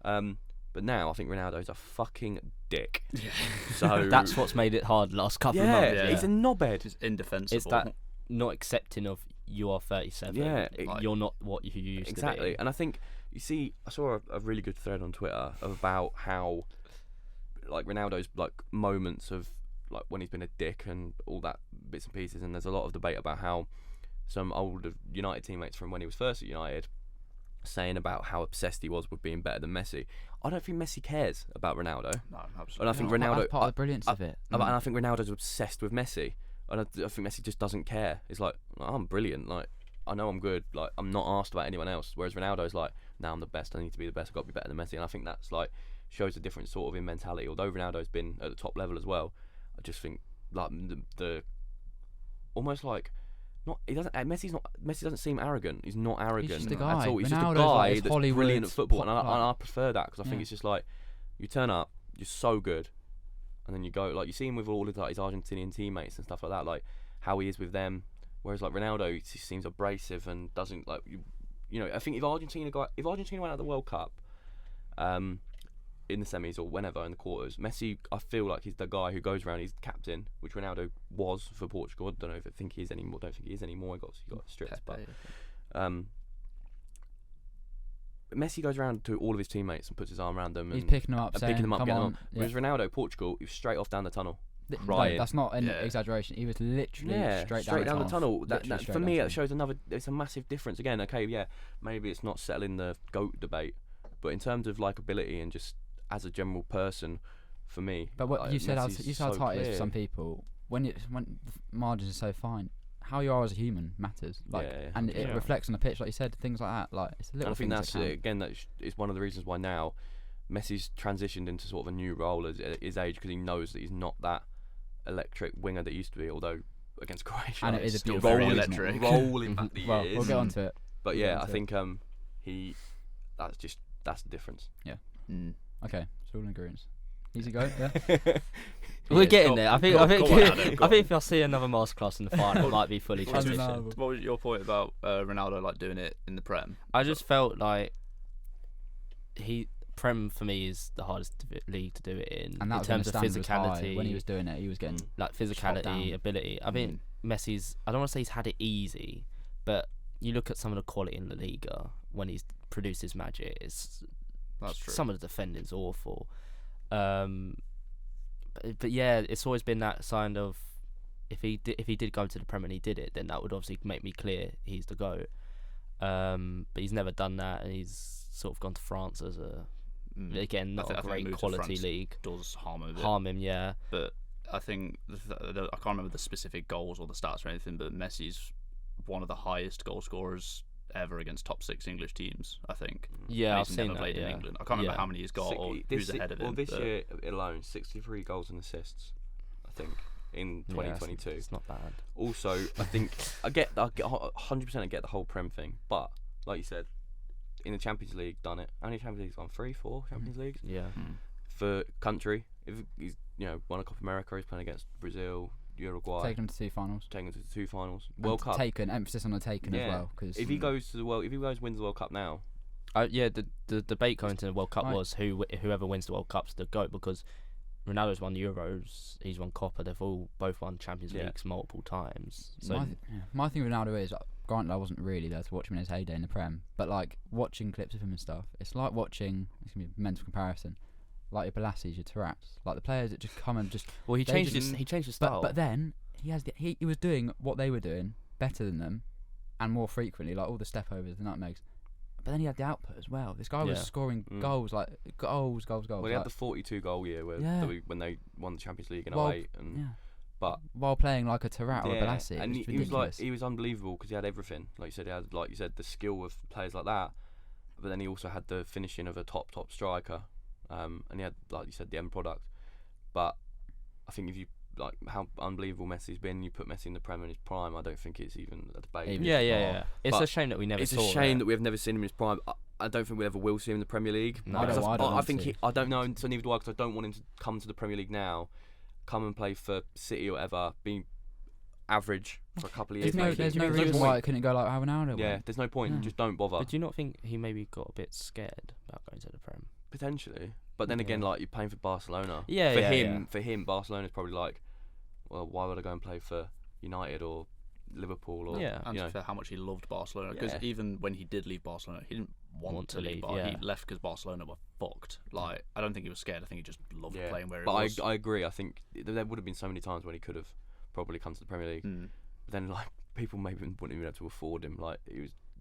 But now I think Ronaldo's a fucking dick. Yeah. So That's what's made it hard the last couple of yeah, months. Yeah. he's a knobhead. It's indefensible. It's that not accepting of you are 37. Yeah, like, you're not what you used Exactly, to be. and I think you see, I saw a really good thread on Twitter about how like Ronaldo's like moments of like when he's been a dick and all that bits and pieces, and there's a lot of debate about how some older United teammates from when he was first at United saying about how obsessed he was with being better than Messi. I don't think Messi cares about Ronaldo, No, absolutely. and I think No, Ronaldo that's part of the brilliance of it. and I think Ronaldo's obsessed with Messi, and I think Messi just doesn't care. It's like, I'm brilliant, like I know I'm good, like I'm not asked about anyone else. Whereas Ronaldo's like, now I'm the best, I need to be the best, I've got to be better than Messi. And I think that's like shows a different sort of in mentality. Although Ronaldo's been at the top level as well, I just think like the almost like not he doesn't Messi doesn't seem arrogant. He's not arrogant just a at guy. all. He's just a Ronaldo's guy like this that's Hollywood brilliant at football, and pop- I prefer that because I think Yeah. it's just like you turn up, you're so good, and then you go like you see him with all of like his Argentinian teammates and stuff like that, like how he is with them. Whereas like Ronaldo, he seems abrasive and doesn't like you know. I think if Argentina went out of the World Cup, in the semis or whenever in the quarters, Messi, I feel like he's the guy who goes around. He's captain, which Ronaldo was for Portugal. I don't know if I think he is anymore. Don't think he is anymore. He got stripped, but Messi goes around to all of his teammates and puts his arm around them. He's and picking them up, and saying, picking them up, "Come getting on." them up. Whereas Ronaldo, Portugal, he was straight off down the tunnel. No, crying. that's not an Yeah. exaggeration. He was literally Straight down the tunnel. That Literally for straight me, down it the shows another. It's a massive difference. Again, okay, yeah, maybe it's not settling the GOAT debate, but in terms of likability and just as a general person, for me. But what you said, Messi's you said how so tight it is for clear. some people. When the margins are so fine, how you are as a human matters. Like, Yeah, and it 100%. reflects on the pitch, like you said, things like that. Like, it's a And little I think things that's that count. again is one of the reasons why now Messi's transitioned into sort of a new role at his age, because he knows that he's not that electric winger that he used to be. Although against Croatia, And it is a still beautiful very ball, isn't it? electric. rolling back the Well, years. we'll get onto it. But we'll get yeah, I onto think that's the difference. Mm. Okay, so all in agreement. Easy go, yeah. We're Yeah, getting go- there. I think. go- I think. go on, Adam, go I think on. if I see another masterclass in the final, it might be fully transitioned. Undeniable. What was your point about Ronaldo like doing it in the Prem? I just felt like Prem for me is the hardest league to do it in And that was terms of when the standard was high. physicality. When he was doing it, he was getting like shot physicality, down. ability. I mean, Messi's. I don't want to say he's had it easy, but you look at some of the quality in La Liga when he's produced his magic. It's That's true. some of the defending's awful. But yeah, it's always been that sign of if he did go to the Premier and he did it, then that would obviously make me clear he's the GOAT. But he's never done that, and he's sort of gone to France as again not a I think great move to quality France league. does harm him a bit. Harm him, yeah. But I think I can't remember the specific goals or the stats or anything, but Messi's one of the highest goal scorers ever against top 6 English teams, I think. Yeah, And I've he's seen never that, played yeah. in England. I can't remember Yeah. how many he's got or who's ahead of him. This but year alone, 63 goals and assists, I think, in 2022. It's not bad. Also, I think I get 100%. I get the whole Prem thing, but like you said, in the Champions League, done it. How many Champions Leagues won? 3, 4 Champions Leagues Yeah. for country. If he's won a Copa America, he's playing against Brazil, Uruguay, taken him to 2 finals. taken to the 2 finals, And World Cup. Taken, emphasis on the taken as Yeah. well. Cause If he goes to the world, if he goes wins the World Cup now, Yeah, the debate going to the World Cup Right. was whoever wins the World Cup's the GOAT, because Ronaldo's won Euros, he's won Copa, they've both won Champions Yeah. Leagues multiple times. So my thing with Ronaldo is, granted, I wasn't really there to watch him in his heyday in the Prem, but like watching clips of him and stuff, it's like watching. It's gonna be a mental comparison. Like your Balassis, your Tarats, like the players that just come and just. well, he They changed just- his style. But then he was doing what they were doing better than them, and more frequently, like all the step overs, the nutmegs. But then he had the output as well. This guy was Yeah. scoring Mm. goals, like goals. well, he like, had the 42 goal year when they won the Champions League in Well, 08, and yeah. but While playing like a Tarat or a yeah, Balassi, and it was he was like ridiculous. he was unbelievable because he had everything. Like you said, the skill of players like that. But then he also had the finishing of a top striker, and he had, like you said, the end product. But I think if you like how unbelievable Messi's been, you put Messi in the Prem in his prime, I don't think it's even a debate. Even yeah. It's But a shame that we never It's saw a shame it. that we've never seen him in his prime. I don't think we ever will see him in the Premier League. No. I don't I want think to. I don't know, so neither do I, because I don't want him to come to the Premier League now, come and play for City or whatever, be average for a couple of years. There's no maybe. reason why it couldn't go like how Ronaldo Yeah, went. there's no point. Yeah. Just don't bother. But do you not think he maybe got a bit scared about going to the Prem? Potentially, but then again, Yeah. like you're paying for Barcelona. Yeah, for yeah, him, for him, Barcelona's probably like, well, why would I go and play for United or Liverpool or Yeah. And you to know? be fair, how much he loved Barcelona, because Yeah. even when he did leave Barcelona, he didn't want to leave. yeah. He left because Barcelona were fucked. Like, I don't think he was scared. I think he just loved Yeah. playing where But he was. I agree. I think there would have been so many times when he could have probably come to the Premier League. Mm. But then like people maybe wouldn't even be able to afford him. Like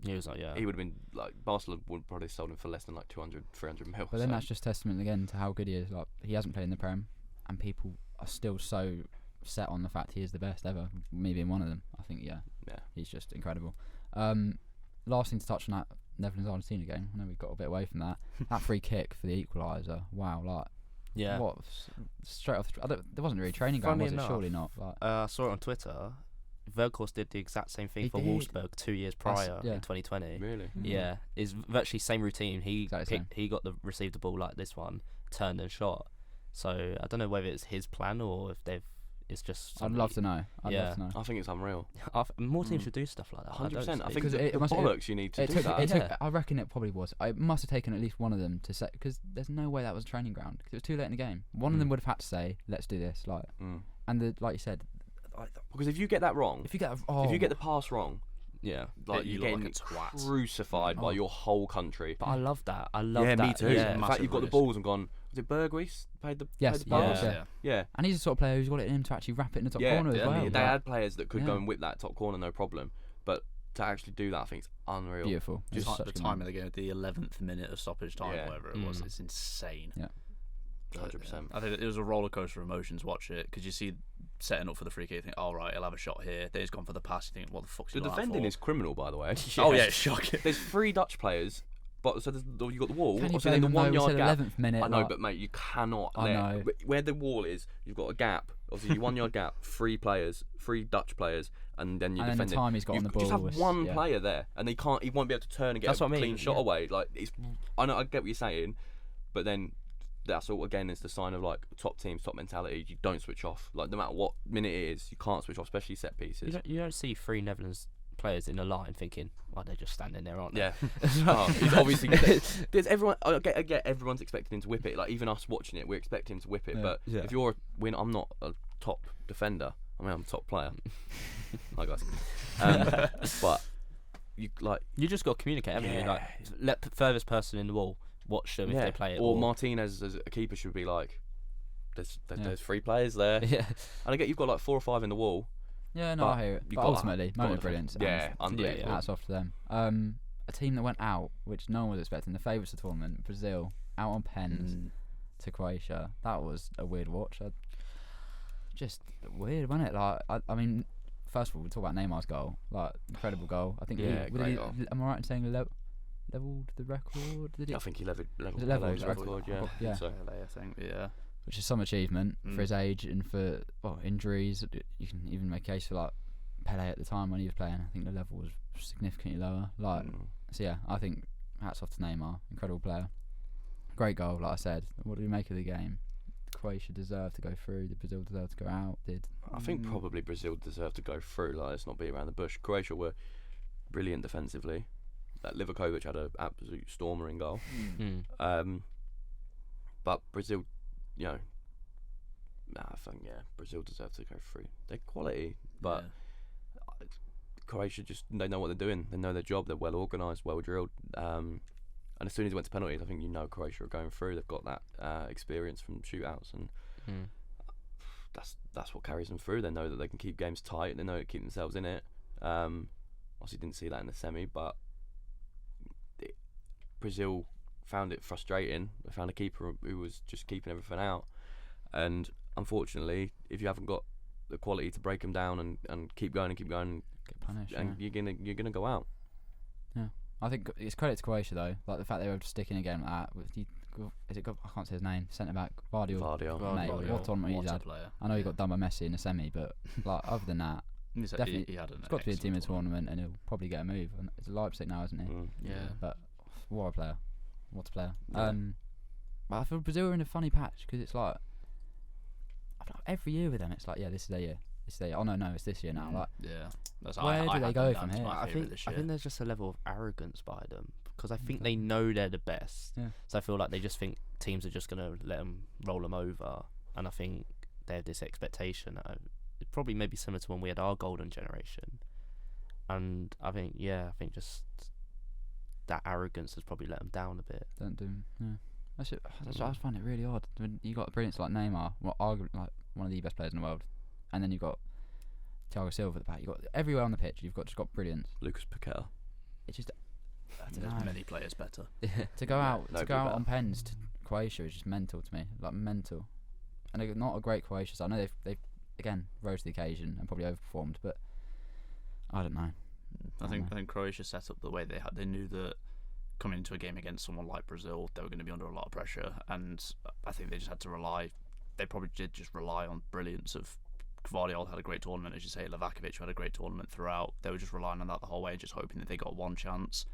He was like, yeah. he would have been like Barcelona would probably sold him for less than like 200, 300 mil. But then so. that's just testament again to how good he is. Like he hasn't played in the Prem, and people are still so set on the fact he is the best ever. Me being one of them. I think yeah. he's just incredible. Last thing to touch on that Netherlands Argentina game. I know we got a bit away from that. That free kick for the equaliser. Wow, like Yeah. what straight off. There wasn't really training ground, Funny was it? enough, Surely not. Like, I saw it on Twitter. Veldkors did the exact same thing He for did. Wolfsburg 2 years prior yeah. in 2020. Really. Yeah, it's virtually same routine. He Exactly same. he received the ball like this one, turned and shot. So I don't know whether it's his plan or if it's just. I'd love to know. I'd Yeah. love to know. I think it's unreal. More teams Mm. should do stuff like that. 100%. I think Because the it must- bollocks you need to do that. It took, Yeah. I reckon it probably was. It must have taken at least one of them to say, because there's no way that was a training ground, because it was too late in the game. One of them would have had to say, "Let's do this." Like, and like you said, Because if you get that wrong, if you get if you get the pass wrong, Yeah, like you you're look getting like a twat. crucified by your whole country. but I love that. I love Yeah, that. me too. Yeah, In fact, you've got the Massive balls and gone. Was it Berghuis paid the Yes, paid the pass? yeah. Yeah. and he's the sort of player who's got it in him to actually wrap it in the top Yeah, corner as yeah, well. they They Like, had players that could Yeah. go and whip that top corner, no problem. But to actually do that, I think it's unreal. beautiful. Just It's the such a good time moment. of the game, the 11th minute of stoppage time, Yeah. whatever it was, it's insane. Yeah. 100%. I think it was a roller coaster of emotions. Watch it because you see setting up for the free kick. You think, all right, he'll have a shot here. Then he's gone for the pass. You think, what the fuck's he The got that defending for? is criminal, by the way. Oh yeah, it's shocking. There's 3 Dutch players, but so you got the wall. Can you Obviously, blame then the them, though? 1 We yard said gap. 11th minute. I know, like, but mate, you cannot I know. where the wall is. You've got a gap. Obviously, 1 yard gap. 3 players, 3 Dutch players, and then you're and then the defending. time he's got You on the ball. just have was- one yeah. player there, and he won't be able to turn and get That's a what I mean, clean shot yeah. away. Like I know, I get what you're saying, but then that's all again is the sign of like top teams, top mentality. You don't switch off. Like no matter what minute it is, you can't switch off, especially set pieces. You don't see 3 Netherlands players in a line thinking, well, they're just standing there, aren't they? Yeah, he's obviously. There's everyone. I get everyone's expecting him to whip it. Like even us watching it, we're expecting him to whip it. Yeah. But Yeah. if you're I'm not a top defender. I mean, I'm a top player. Hi guys. But you like. You just got to communicate, haven't you? Like, let the furthest person in the wall watch them if they play it. Or Martinez as a keeper should be like, there's 3 players there. Yeah. And I get you've got like 4 or 5 in the wall. Yeah, no, But I hear it. you But gotta- ultimately, gotta moment of defend. brilliance. Yeah, and unbelievable. hats off to them. A team that went out, which no one was expecting, the favourites of the tournament, Brazil, out on pens to Croatia. That was a weird watch. Just weird, wasn't it? Like, I mean, first of all, we talk about Neymar's goal. Like, incredible goal. I think. Yeah, great goal. Am I right in saying leveled the record? Did he? I think he leveled Was it leveled? the record. Yeah, Yeah. So. I think, yeah. Which is some achievement for his age and for injuries. You can even make a case for like Pele at the time when he was playing. I think the level was significantly lower. Like, so yeah, I think hats off to Neymar, incredible player, great goal. Like I said, what do we make of the game? Croatia deserved to go through. Did Brazil deserve to go out? I think probably Brazil deserved to go through. Like, let's not beat around the bush. Croatia were brilliant defensively. That Livakovic had an absolute stormer in goal. But Brazil, you know, I think Brazil deserved to go through. They're quality, but Croatia they know what they're doing. They know their job. They're well organised, well drilled. And as soon as it went to penalties, I think Croatia are going through. They've got that experience from shootouts, and that's what carries them through. They know that they can keep games tight. They know to keep themselves in it. Obviously, didn't see that in the semi, but Brazil found it frustrating. They found a keeper who was just keeping everything out, and unfortunately, if you haven't got the quality to break them down and keep going, get punished. and you're gonna go out. Yeah, I think it's credit to Croatia though, like the fact they were able to stick in a game like that. I can't say his name. Centre back Vardy. Mate, what tournament he's had. Player. I know he got done by Messi in the semi, but like other than that, Definitely, he had it's got to be a team in the tournament, and he'll probably get a move. And it's Leipzig now, isn't he? Yeah. But what a player! What a player! Yeah. But I feel Brazil are in a funny patch because it's like I feel like every year with them, it's like this is their year. This is their year. Oh no, it's this year now. Like Yeah. That's where do they go from here? I think there's just a level of arrogance by them because I think they know they're the best. Yeah. So I feel like they just think teams are just gonna roll them over, and I think they have this expectation. It probably maybe similar to when we had our golden generation, and I think just that arrogance has probably let them down a bit. Don't do. Yeah. I just find it really odd when you got brilliance like Neymar, arguably like one of the best players in the world, and then you got Thiago Silva at the back. You got everywhere on the pitch. You've just got brilliance. Lucas Paqueta. It's just There's many players better. to go out nobody on better. pens to Croatia is just mental to me, like mental. And they're not a great Croatia side. I know they've again rose to the occasion and probably overperformed, but I don't know. I think Croatia set up the way they had. They knew that coming into a game against someone like Brazil, they were going to be under a lot of pressure, and I think they just had to rely. They probably did just rely on brilliance of. Gvardiol had a great tournament, as you say. Livakovic had a great tournament throughout. They were just relying on that the whole way, just hoping that they got one chance.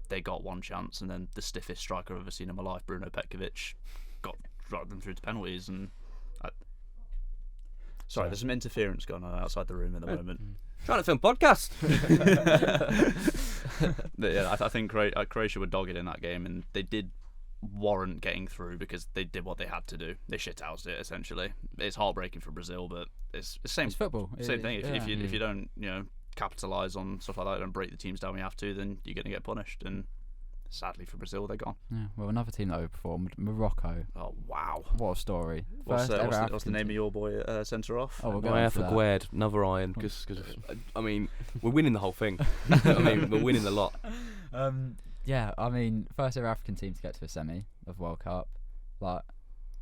They got one chance, and then the stiffest striker I've ever seen in my life, Bruno Petkovic, got them through to penalties. And sorry, there's some interference going on outside the room at the moment. Trying to film podcast. But yeah, I think Croatia were dogged in that game, and they did warrant getting through because they did what they had to do. They shithoused it essentially. It's heartbreaking for Brazil, but it's the same. It's football. Same thing. If you don't capitalise on stuff like that and break the teams down when you have to, then you're going to get punished. And sadly for Brazil, they're gone. Yeah, well, another team that overperformed, Morocco. Oh wow! What a story. What's First ever the African name of team. your boy centre off? Oh, we'll go Guaya on to for that. Gued, another iron, because I mean we're winning the whole thing. I mean we're winning the lot. Yeah, I mean, first ever African team to get to a semi of World Cup. Like,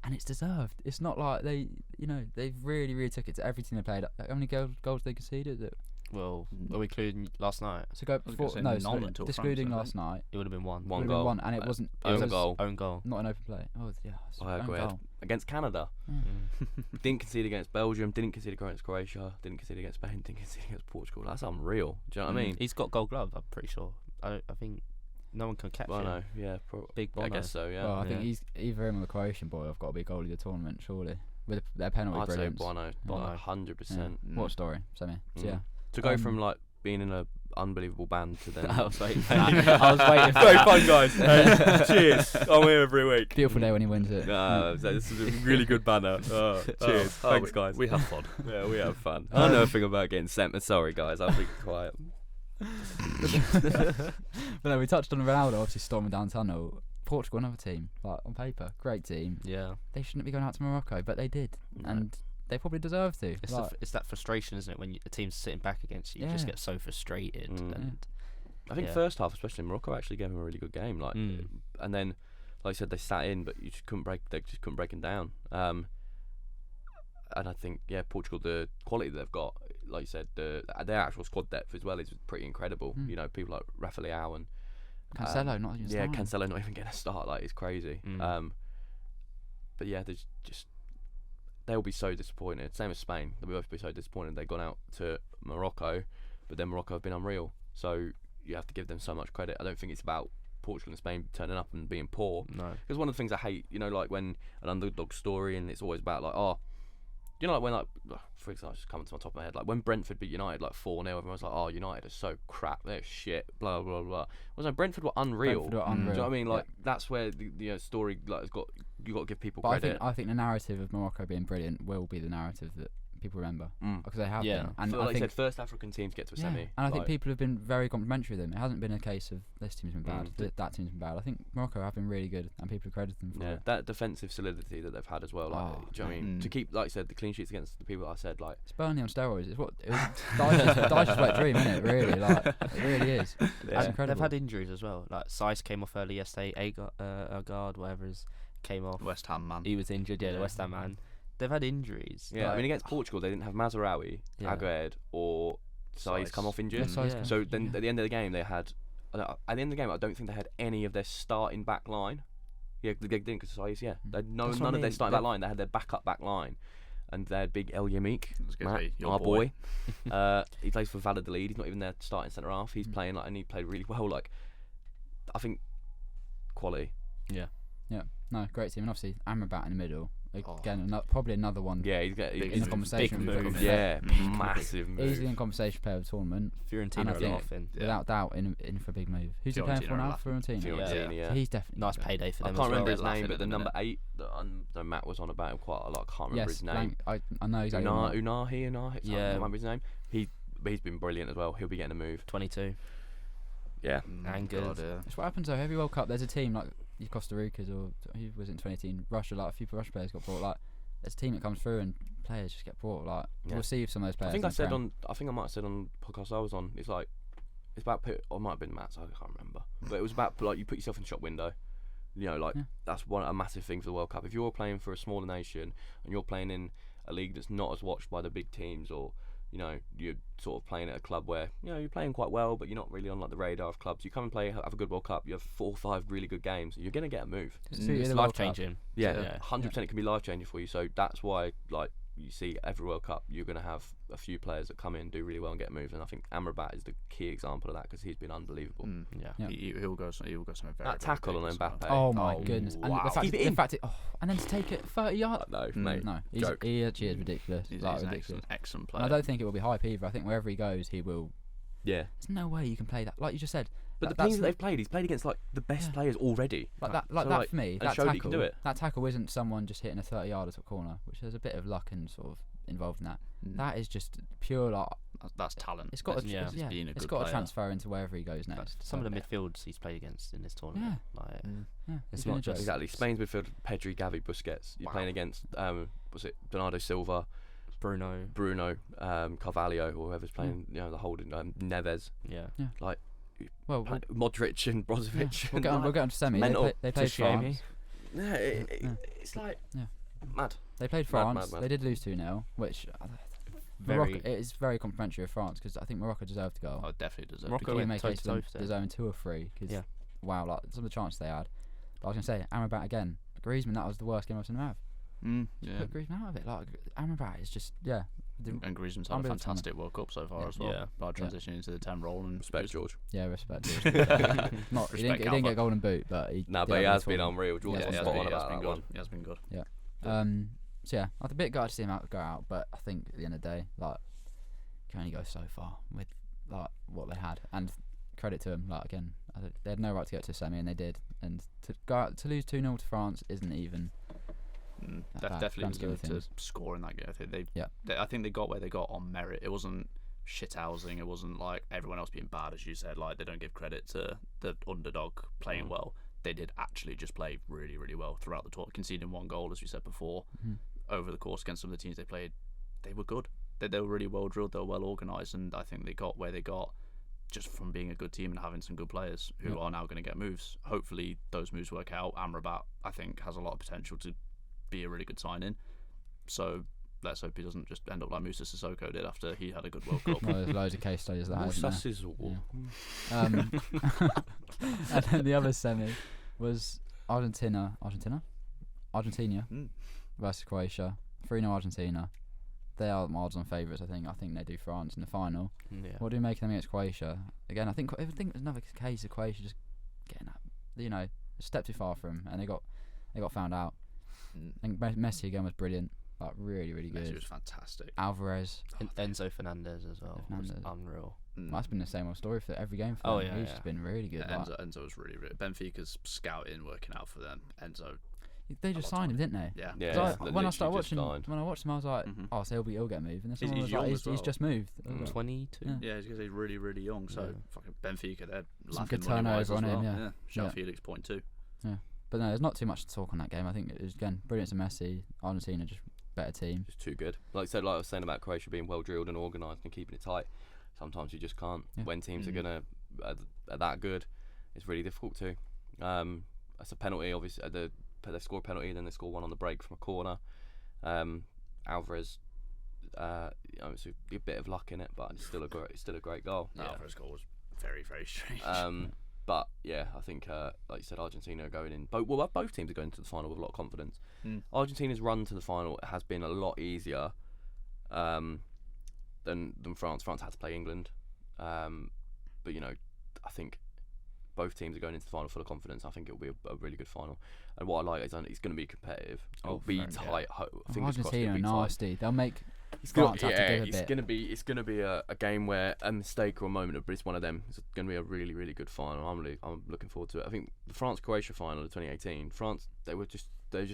and it's deserved. It's not like they've really took it to every team they played. How many goals they conceded? Well, are we including last night? So go was gonna before say no, none so until excluding France, I last night. It would have been one. One Would've been goal. one, and it wasn't. It Own was goal. Own goal. not an open play. Oh yeah, it's I own agree. goal. Against Canada. Yeah. Didn't concede against Belgium. Didn't concede against Croatia. Didn't concede against Spain. Didn't concede against Portugal. That's unreal. Do you know what I mean? He's got Gold Glove. I'm pretty sure. I think no one can catch Well, him. no, yeah, Big I Bono. guess so. Yeah. Well, I think Yeah. he's either him or the Croatian boy. I've got to be goalie of the tournament, surely. With their penalty I'd say brilliance. Bono, Bono. 100%. What story? Semi. So, yeah. To go Um, from like being in a unbelievable band to then. I was waiting. I was waiting for Very that. fun, guys. Cheers. I'm here every week. Beautiful day when he wins it. This is a really good banner. Cheers. Thanks, guys. We have fun. Yeah, we have fun. I know nothing about getting sent. Sorry, guys. I'll be quiet. But no, we touched on Ronaldo obviously storming down tunnel. Portugal, another team, like on paper, great team. Yeah. They shouldn't be going out to Morocco, but they did, No. and they probably deserve to. It's, Like, it's that frustration, isn't it? When a team's sitting back against you, you just Yeah. get so frustrated. Mm. And I think Yeah. first half, especially Morocco, actually gave him a really good game. Like, and then, like I said, they sat in, but you just couldn't break. They just couldn't break them down. And I think, yeah, Portugal, the quality they've got, like you said, their actual squad depth as well is pretty incredible. Mm. You know, people like Rafael and Cancelo not even yeah, starting. Cancelo not even getting a start. Like, it's crazy. But yeah, there's just they'll be so disappointed. Same as Spain, they'll both be so disappointed. They've gone out to Morocco, but then Morocco have been unreal. So you have to give them so much credit. I don't think it's about Portugal and Spain turning up and being poor. no. Because one of the things I hate, you know, like when an underdog story and it's always about like, oh, you know, like when, like, for example, just coming to my top of my head, like when Brentford beat United like 4-0, everyone's like, oh, United are so crap, they're shit, blah blah blah. Well, no, Brentford were unreal. Brentford were Do you know unreal. what I mean? Like Yeah. that's where the story like has got, you got to give people But credit. I think the narrative of Morocco being brilliant will be the narrative that people remember because they have Yeah. been. And So, I like I think said, first African team to get to a yeah, semi. and I think like, people have been very complimentary of them. It hasn't been a case of this team's been bad, that team's been bad. I think Morocco have been really good, and people credit them for yeah, it. that defensive solidity that they've had as well. Like, Oh, do you know what I mean? mm. To keep, like I said, the clean sheets against the people that I said, like, It's Burnley on steroids. It's what Dyche's wet dream, isn't it? Really, like it really is. yeah. It's incredible. They've had injuries as well. Like Sice came off early yesterday. Agard, whatever his came off. West Ham man. He was injured. Yeah, the Yeah. West Ham man. They've had injuries. Yeah, I like- mean against Portugal they didn't have Mazraoui, Yeah. Aguerd, or Saiz come off injured. Yeah, Saiz Yeah. come So off, then yeah. at the end of the game they had. At the end of the game, I don't think they had any of their starting back line. Yeah, they didn't because Saiz. Yeah, they had That's what none I of their mean. starting back line. They had their backup back line, and they had big El Yamik, I was gonna Matt, say, your our boy. boy. He plays for Valladolid. He's not even their starting centre half. He's Mm. playing like, and he played really well. Like, I think quality. No, great team, and obviously Amrabat in the middle. Oh. Again, probably another one. Yeah, he's got Big in the move, conversation. big move. yeah, Mm. massive move. Easily in conversation player of the tournament, And I Fiorentina are think- laughing. Yeah. without doubt, in for a big move. Who's he playing Fiorentina for are now? laughing. Fiorentina. Fiorentina, yeah. So he's definitely Nice good. payday for I them can't as remember well. his Laughing name, at but the the number minute. 8 that Matt was on about him quite a lot. I can't remember Yes, his name. I know exactly. what you mean. Unahi. Yeah. I can't remember his name. He's been brilliant as well. He'll be getting a move. 22. Yeah. And good. God, yeah. It's what happens though. Every World Cup, there's a team like your Costa Rica's or who was it in 2018, Russia. Like a few Russia players got brought. Like there's a team that comes through and players just get brought. Like Yeah. we'll see if some of those players. I think I in the said Prem. I think I might have said on the podcast I was on. It's like it's about or it might have been Matt's. I can't remember. But it was about like you put yourself in the shop window. You know, like Yeah. that's a massive thing for the World Cup. If you're playing for a smaller nation and you're playing in a league that's not as watched by the big teams, or you know you're sort of playing at a club where you know you're playing quite well, but you're not really on like the radar of clubs. You come and play, have a good World Cup. You have 4 or 5 really good games. You're gonna get a move. Just suit you It's the World life Cup. changing. Yeah, Yeah. 100% it can be life changing for you. So that's why, like, you see every World Cup, you're going to have a few players that come in, do really well, and get moved. And I think Amrabat is the key example of that because he's been unbelievable. Mm. Yeah. Yeah. He'll go somewhere very, That very tackle big on as well. Mbappe. Oh my Oh, goodness! And wow. the fact, Keep it the in. fact and then to take it 30 yards. No, Mm. mate. No, Joke. he actually is ridiculous. He's Like an ridiculous. excellent And I player. don't think it will be hype either. I think wherever he goes, he will. Yeah. There's no way you can play that. Like you just said. But the that's teams that they've played, he's played against, like, the best Yeah. players already. Like Right. that, like So, that like, for me. and That showed tackle, he can do it. that tackle isn't someone just hitting a 30-yarder top corner, which there's a bit of luck and sort of involved in that. Mm. That is just pure like That's talent. it's got That's to yeah. just being a it's good got to player. transfer into wherever he goes next. Some of the So, midfields he's played against in this tournament. Like, yeah, It's he's been not a joke. just- Exactly. Spain's midfield, Pedri, Gavi, Busquets. You're Wow. playing against, was it Bernardo Silva, Bruno. Carvalho, or whoever's playing, you know, the holding, Neves, Yeah. Well, Modric and Brozovic. we'll get on to semi. mental. They played Tchouaméni. France. Yeah, it's like mad. They played Mad, France. mad. They did lose 2-0, which Morocco, it is very complimentary of France because I think Morocco deserved to go. I definitely deserve. Morocco Could we went make toe case to for them toe for them. deserving 2 or 3? Because Yeah. wow, like some of the chances they had. But I was gonna say Amrabat again. Griezmann, that was the worst game I've seen him have. Yeah. Put Griezmann out of it. Like Amrabat is just And Griezmann's had a Unbelievable. fantastic World Cup so far Yeah. as well. Yeah. Like transitioning into the 10 role and Respect, George. respect. Not he Respect didn't Calvert. get golden boot, but he. No, did but he have has a been tournament. unreal. George Yeah, was he has spot been- on he has about been that good. one. He has been good. So yeah, I was a bit gutted to see him go out, but I think at the end of the day, like, you can only go so far with like what they had, and credit to them. Like again, they had no right to get to a semi, and they did. And to go out to lose 2-0 to France isn't even. That bad, Definitely grand scheme of deserved to things. score in that game. I think Yeah. I think they got where they got on merit. It wasn't shithousing. It wasn't like everyone else being bad, as you said. Like they don't give credit to the underdog playing well. They did actually just play really, really well throughout the tournament, conceding 1 goal, as we said before. Over the course against some of the teams they played, they were good. They were really well drilled. They were well organised, and I think they got where they got just from being a good team and having some good players who are now going to get moves. Hopefully those moves work out. Amrabat, I think, has a lot of potential to be a really good signing. So let's hope he doesn't just end up like Moussa Sissoko did after he had a good World Cup. Well, there's loads of case studies of that. Musa Isn't there? Sizzle. And then the other semi was Argentina versus Croatia. 3-0 Argentina. They are my odds-on favourites. I think they do France in the final. Yeah. What do you make of them against Croatia? Again, I think there's another case of Croatia just getting up, a step too far from, and they got found out. I think Messi again was brilliant, like really, really good. Messi was fantastic. Alvarez, Enzo Fernandez as well. Was Fernandez. unreal. that's been the same old story for every game for Oh, them. yeah, He's yeah. just been really good. Yeah, like, Enzo was really, really. Benfica's scouting working out for them. Enzo. they just a lot signed him, of didn't they? Yeah. Yeah. 'Cause it's when I started literally just watching, signed. when I watched him, I was like, Mhm. "Oh, so he'll get moved." And then He's someone was young like, as well. "He's just moved." I was like, 22. Yeah. Yeah, he's really, really young. So Yeah. fucking Benfica, they're Some laughing good money-wise turnover as on him, well. yeah. Shout Yeah. Felix 0.2. But no, there's not too much to talk on that game. I think it was again brilliant to Messi. Argentina just better team. Just too good. Like I was saying about Croatia being well drilled and organised and keeping it tight. Sometimes you just can't. Yeah. When teams Mhm. are that good, it's really difficult to. That's a penalty. Obviously, they score a penalty, then they score one on the break from a corner. Alvarez, it's a bit of luck in it, but it's still a great goal. No, Alvarez's goal was very, very strange. But yeah, I think like you said, Argentina are going in. Both teams are going to the final with a lot of confidence. Argentina's run to the final has been a lot easier than France. France had to play England, but I think both teams are going into the final full of confidence. I think it'll be a really good final. And what I like is it's going to be competitive. It'll be very, tight. Fingers crossed Argentina it'll are be tight. nasty. They'll make It's France gonna, have to yeah, give a it's bit. gonna be a game where a mistake or a moment, but it's one of them. It's gonna be a really, really good final. I'm looking forward to it. I think the France-Croatia final of 2018, France they just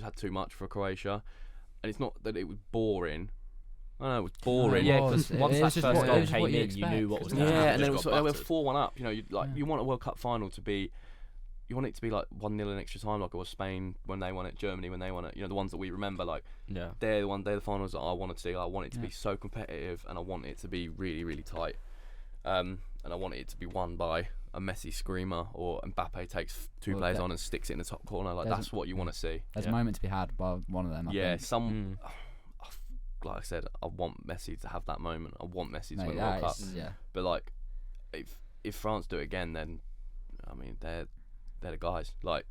had too much for Croatia, and it's not that it was boring. I know it was boring. Yeah, was. because once It that was just first what- it goal was came what you in, you knew what was expect. going to Yeah, happen. and then it Just was got they were battered. 4-1 up. Yeah. You want a World Cup final to be. You want it to be like 1-0 in extra time, like it was Spain when they won it, Germany when they won it. The ones that we remember, like Yeah. they're the finals that I wanted to see. I want it to be Yeah. so competitive, and I want it to be really, really tight. And I want it to be won by a Messi screamer, or Mbappe takes two Well, players that- on and sticks it in the top corner. Like There's that's what you want to see. There's Yeah. a moment to be had by one of them. I Yeah, think. like I said, I want Messi to have that moment. I want Messi to Mate, win the World that Cup. is- yeah. But like, if France do it again, then I mean they're the guys. Like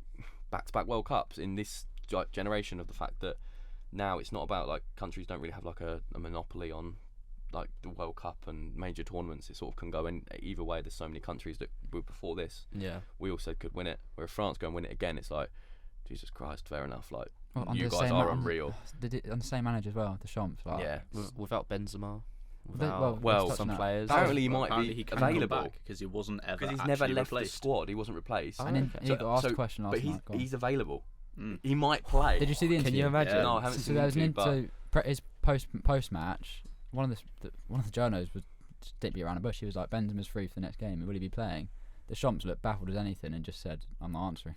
back-to-back World Cups in this generation of the fact that now it's not about like countries don't really have like a monopoly on like the World Cup and major tournaments. It sort of can go in either way. There's so many countries that were before this Yeah. we all said could win it. Where if France go and win it again, it's like Jesus Christ, fair enough. Like Well, under you the guys same are man- unreal. They did on the same manager as well, the Champs. Like, Yeah. Without Benzema. well, Without let's touch some on that. players. Apparently he might Apparently be he can come available back because he wasn't ever because he's actually never left replaced. the squad. He wasn't replaced. And then Okay. he So- got asked so- a question last But night. Go on. he's available. Mm. He might play. Did you see the interview? Can you imagine? Yeah. No, I haven't So seen there the was an interview, but his post match. One of the journos was just didn't beat around the bush. He was like, Benzema's free for the next game. Will he be playing? The Champs looked baffled as anything and just said, "I'm not answering."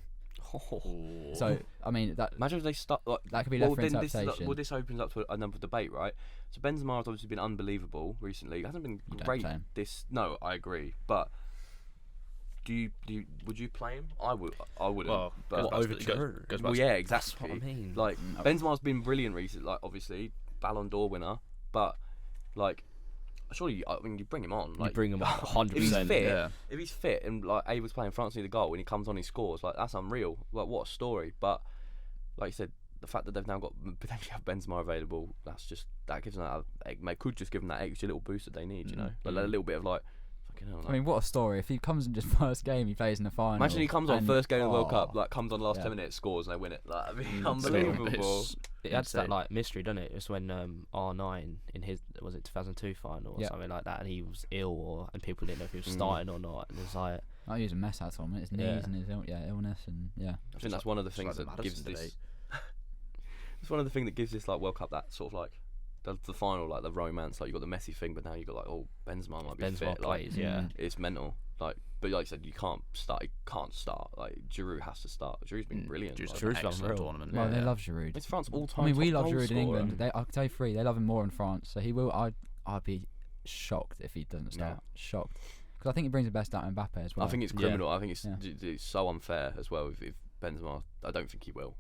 Oh. So I mean that imagine if they start. Like, that could be left for then this, interpretation. this opens up to another debate, right? So Benzema has obviously been unbelievable recently. He hasn't been You don't great. play him. No, I agree, but would you play him? I wouldn't. Well, but goes back to- Giroud? goes back well, to- yeah, exactly. That's what I mean. Like Benzema's been brilliant recently. Like obviously Ballon d'Or winner, but like surely I mean you bring him on. Like you bring him on 100%. if he's fit, yeah. if he's fit and like able to play in France, need the goal when he comes on, he scores. Like that's unreal. Like what a story. But like you said, the fact that they've now got potentially have Benzema available, that gives them that could just give them that extra little boost that they need. You know, like a little bit of like. Fucking hell, like, I mean, what a story! If he comes in just first game, he plays in the final. imagine he comes on and- first game of the World Cup, oh, like comes on the last yeah. 10 minutes, scores and they win it. Like that'd be Mm, unbelievable. It adds that insane. like mystery, doesn't it? It's when R9 in his 2002 final or Yeah. something like that, and he was ill, and people didn't know if he was starting or not, and it's like I use a mess out on his knees Yeah. and his illness and yeah. I think that's one of the It's things like that the gives Madison this. debate. It's one of the things that gives this like World Cup that sort of like the final, like the romance. Like you got the Messi thing, but now you got like Benzema might be Benzema fit. Like plays, yeah. it's mental. Like, but like I said, you can't start. He can't start. Like Giroud has to start. Giroud's been brilliant. Giroud's Like, Giroud's an done excellent real. tournament. Well, yeah. they love Giroud. it's France all I time. mean, we top love goal Giroud in scorer. England. I can tell you free. They love him more in France. So he will. I'd be shocked if he doesn't start. Shocked. Because I think he brings the best out of Mbappe as well. I think it's Yeah. criminal. I think it's Yeah. it's so unfair as well. If Benzema, I don't think he will.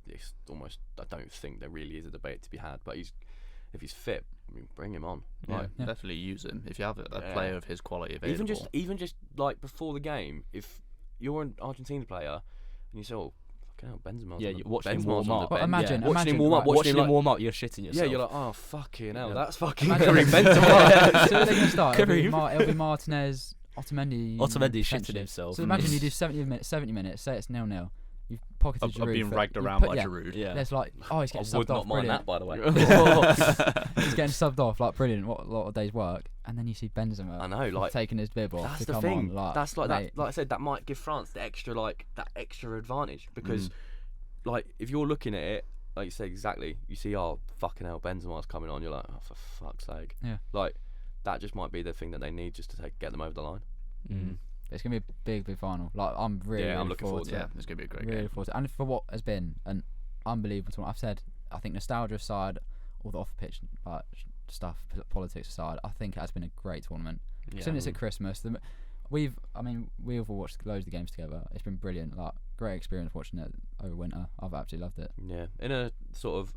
It's almost. I don't think there really is a debate to be had. But if he's fit, I mean, bring him on. Yeah, Like, Yeah. definitely use him if you have a Yeah. player of his quality available. even just like before the game, if you're an Argentina player and you say, "Oh, fucking hell, Benzema's Yeah, on the, you watch him Benzema's warm on up. the But bench." imagine, watching imagine him warm up, like, watching watching him him like, warm up, you're shitting yourself. yeah, you're like, "Oh fucking hell, Yeah. that's fucking Imagine Karim Karim Benzema." so they're going to start. It'll be, Karim. it'll be Martinez, Otamendi. Otamendi's shitting potentially. himself. So imagine you do 70 minutes, say it's 0-0. You've pocketed Of Giroud. being for- ragged you've around put- by yeah, Giroud. Yeah. There's like, oh, he's I getting would subbed off. not mind Brilliant. that, by the way. He's getting subbed off, like brilliant. What a lot of days' work, and then you see Benzema. I know, like taking his bib off that's to the come thing. on. Like, That's like mate, that. Like I said, that might give France the extra advantage because, like, if you're looking at it, like you said exactly, you see, oh fucking hell, Benzema's coming on. You're like, oh for fuck's sake. Yeah. Like, that just might be the thing that they need just to get them over the line. Mm. It's gonna be a big fightful. Like I'm really, Yeah, I'm really looking forward to to Yeah, it. it's gonna be a great Really game. forward to it. And for what has been an unbelievable tournament. I've said, I think nostalgia aside, all the off-pitch stuff, politics aside, I think it has been a great tournament. Since it's at Christmas, we've all watched loads of the games together. It's been brilliant. Like great experience watching it over winter. I've absolutely loved it. Yeah, in a sort of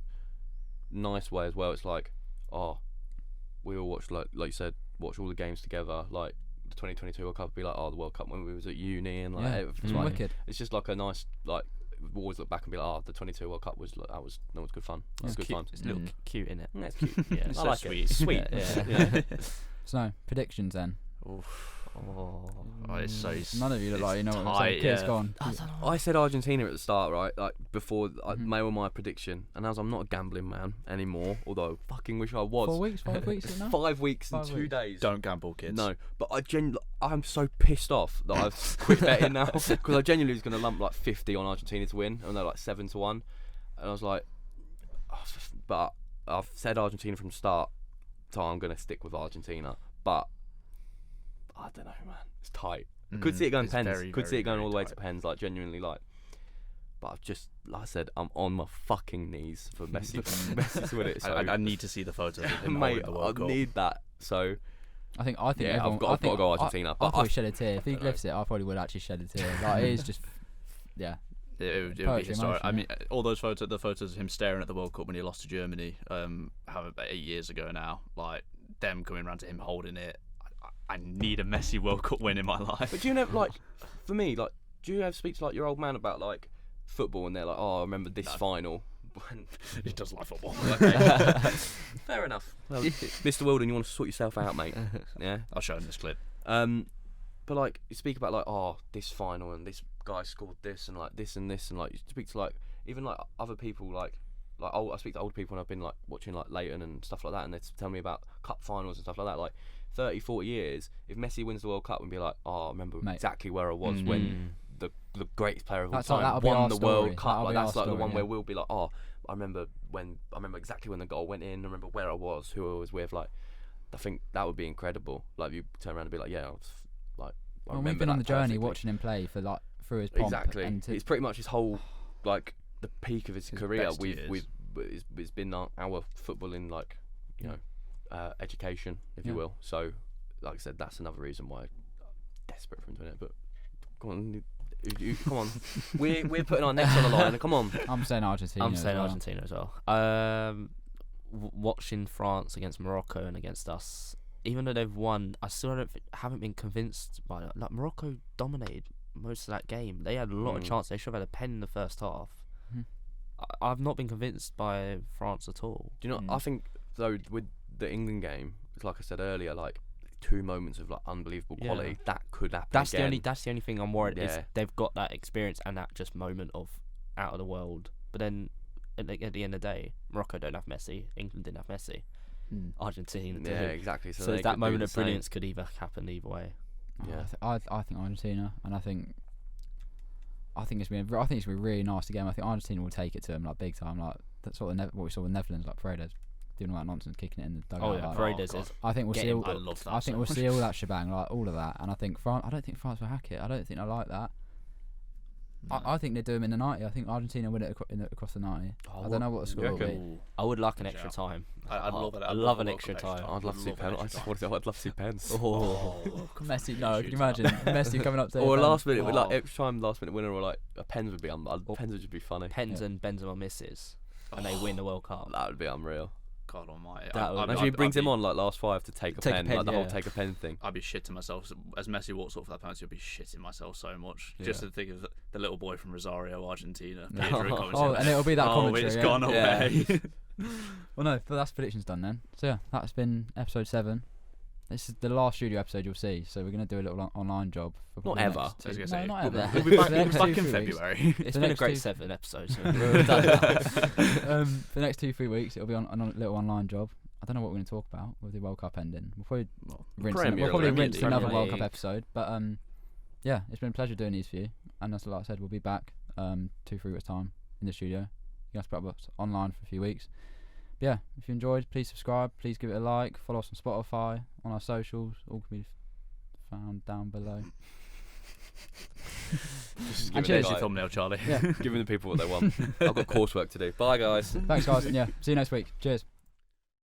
nice way as well. It's like, oh, we all watched like you said, watch all the games together. Like the 2022 World Cup would be like, oh, the World Cup when we was at uni and like, Yeah, it's it's like wicked. it's just like a nice like. We always look back and be like, oh, the 22 World Cup was good fun. That was good cute. times. It's a little cute, innit? Yeah, it's cute. Yeah, I so like sweet. it. Sweet. Yeah. So predictions then. Oh. Oh, it's so None of you look like you know what tight, it's Kid's yeah. gone. I said Argentina at the start, right? Like before I Mhm. made my prediction, and as I'm not a gambling man anymore, although I fucking wish I was. 4 weeks, 5 weeks is it now? 5 weeks and 5 2 weeks. days. Don't gamble, kids. No, but I'm so pissed off that I've quit betting now because I genuinely was going to lump like 50 on Argentina to win, and they're like 7-1, and I was like, oh, but I've said Argentina from the start, so I'm going to stick with Argentina. But I don't know, man, it's tight. Could see it going It's pens. very, Could see very, it going very all the way to tight. pens, like genuinely, like. But I've just, like I said, I'm on my fucking knees for Messi, Messi to win it. So, I need to see the photos of him mate, holding the World I Cup. need that. So I think yeah, everyone, I've got to go Argentina. I But probably shed a tear. If he don't know. lifts it, I probably would actually shed a tear. Like it is just, yeah. It would be Poetry historic. I emotion, mean, all those photos, the photos of him staring at the World Cup when he lost to Germany, about 8 years ago now, like them coming around to him holding it. I need a Messi World Cup win in my life. But do you know, like, for me, like, do you ever speak to like your old man about like football, and they're like, oh, I remember this final. He does like football. Fair enough. Well, Mr. Wilden, you want to sort yourself out, mate? Yeah. I'll show him this clip. But like, you speak about like, oh, this final and this guy scored this and like this and this, and like you speak to like even like other people like I speak to older people when I've been like watching like Leighton and stuff like that, and they tell me about cup finals and stuff like that. Like 30, 40 years, if Messi wins the World Cup and be like, oh, I remember Mate. exactly where I was when the greatest player of all That's like- time that'll be won our the story. World Cup. That'll Like be our that's like the story, one yeah. where we'll be like, oh, I remember exactly when the goal went in. I remember where I was, who I was with. Like, I think that would be incredible. Like, if you turn around and be like, yeah, I was like. I Well, we've remember been on that the journey perfectly. watching him play for like through his pomp. Exactly. And to, It's pretty much his whole like the peak of his career. best years. It's been our footballing like education, if you Yeah. will. So, like I said, that's another reason why desperate for him to win it, but come on, come on. We're putting our necks on the line. Come on. I'm saying Argentina. I'm saying as well. Argentina as well. Watching France against Morocco and against us, even though they've won, I still haven't been convinced by it. Like, Morocco dominated most of that game. They had a lot of chances. They should have had a pen in the first half. Mhm. I've not been convinced by France at all. Do you know? I think though with the England game, it's like I said earlier, like 2 moments of like unbelievable quality that could happen. That's again. the only thing I'm worried is Yeah. they've got that experience and that just moment of out of the world. But then at the end of the day, Morocco don't have Messi. England didn't have Messi. Argentina do. Yeah, exactly. So they that could do moment the of same. brilliance could either happen either way. Yeah. I think Argentina, and I think it's been a really nasty game. I think Argentina will take it to them like big time. Like that's sort of what we saw with Netherlands, like Paredes doing all that nonsense, kicking it in the dugout. Oh yeah, like, Paredes God. is. I think we'll Get see. him. I love that. I think so we'll much. see all that shebang, like all of that. And I think France. I don't think France will hack it. I don't think I like that. I think they do them in the 90. I think Argentina win it across the 90. I don't know what the score will be. Ooh. I would like an Good extra shout. time. I'd love it. I I'd love a an World extra Cup time. I'd love to see pens. I'd love to see pens. Messi, no, can you imagine Messi coming up to? Or a last minute, Oh. like extra time, last minute winner, or like a pens would be pens would just be funny. Pens and Benzema misses, and they win the World Cup. That would be unreal. God almighty. That would- Imagine he brings him on like last 5 to take a Take a pen, pen, like the whole yeah. take a pen thing. I'd be shitting myself as Messi walks off that penalty. I'd be shitting myself so much just Yeah. to think of the little boy from Rosario, Argentina. Yeah. Pedro coming Oh, in. and it'll be that Oh, commentary. it's yeah. gone Yeah. away. Well, no, but that's predictions done then. So yeah, that's been episode 7. This is the last studio episode you'll see. So we're gonna do a little online job. For Not probably ever. next I was two- gonna say, no, not we'll ever. be For the back, next back 2-3 in weeks. February. It's The been a next great two- 7 episodes. So we've done that. For the next 2-3 weeks, it'll be on a little online job. I don't know what we're going to talk about with the World Cup ending. We'll probably rinse Premier League. another World League. Cup episode. But yeah, it's been a pleasure doing these for you. And as like I said, we'll be back 2-3 weeks time in the studio. You guys put us online for a few weeks. But yeah, if you enjoyed, please subscribe. Please give it a like. Follow us on Spotify, on our socials. All can be found down below. Just And give cheers. There's your thumbnail, Charlie. Yeah. Giving the people what they want. I've got coursework to do. Bye, guys. Thanks, guys. And yeah, see you next week. Cheers.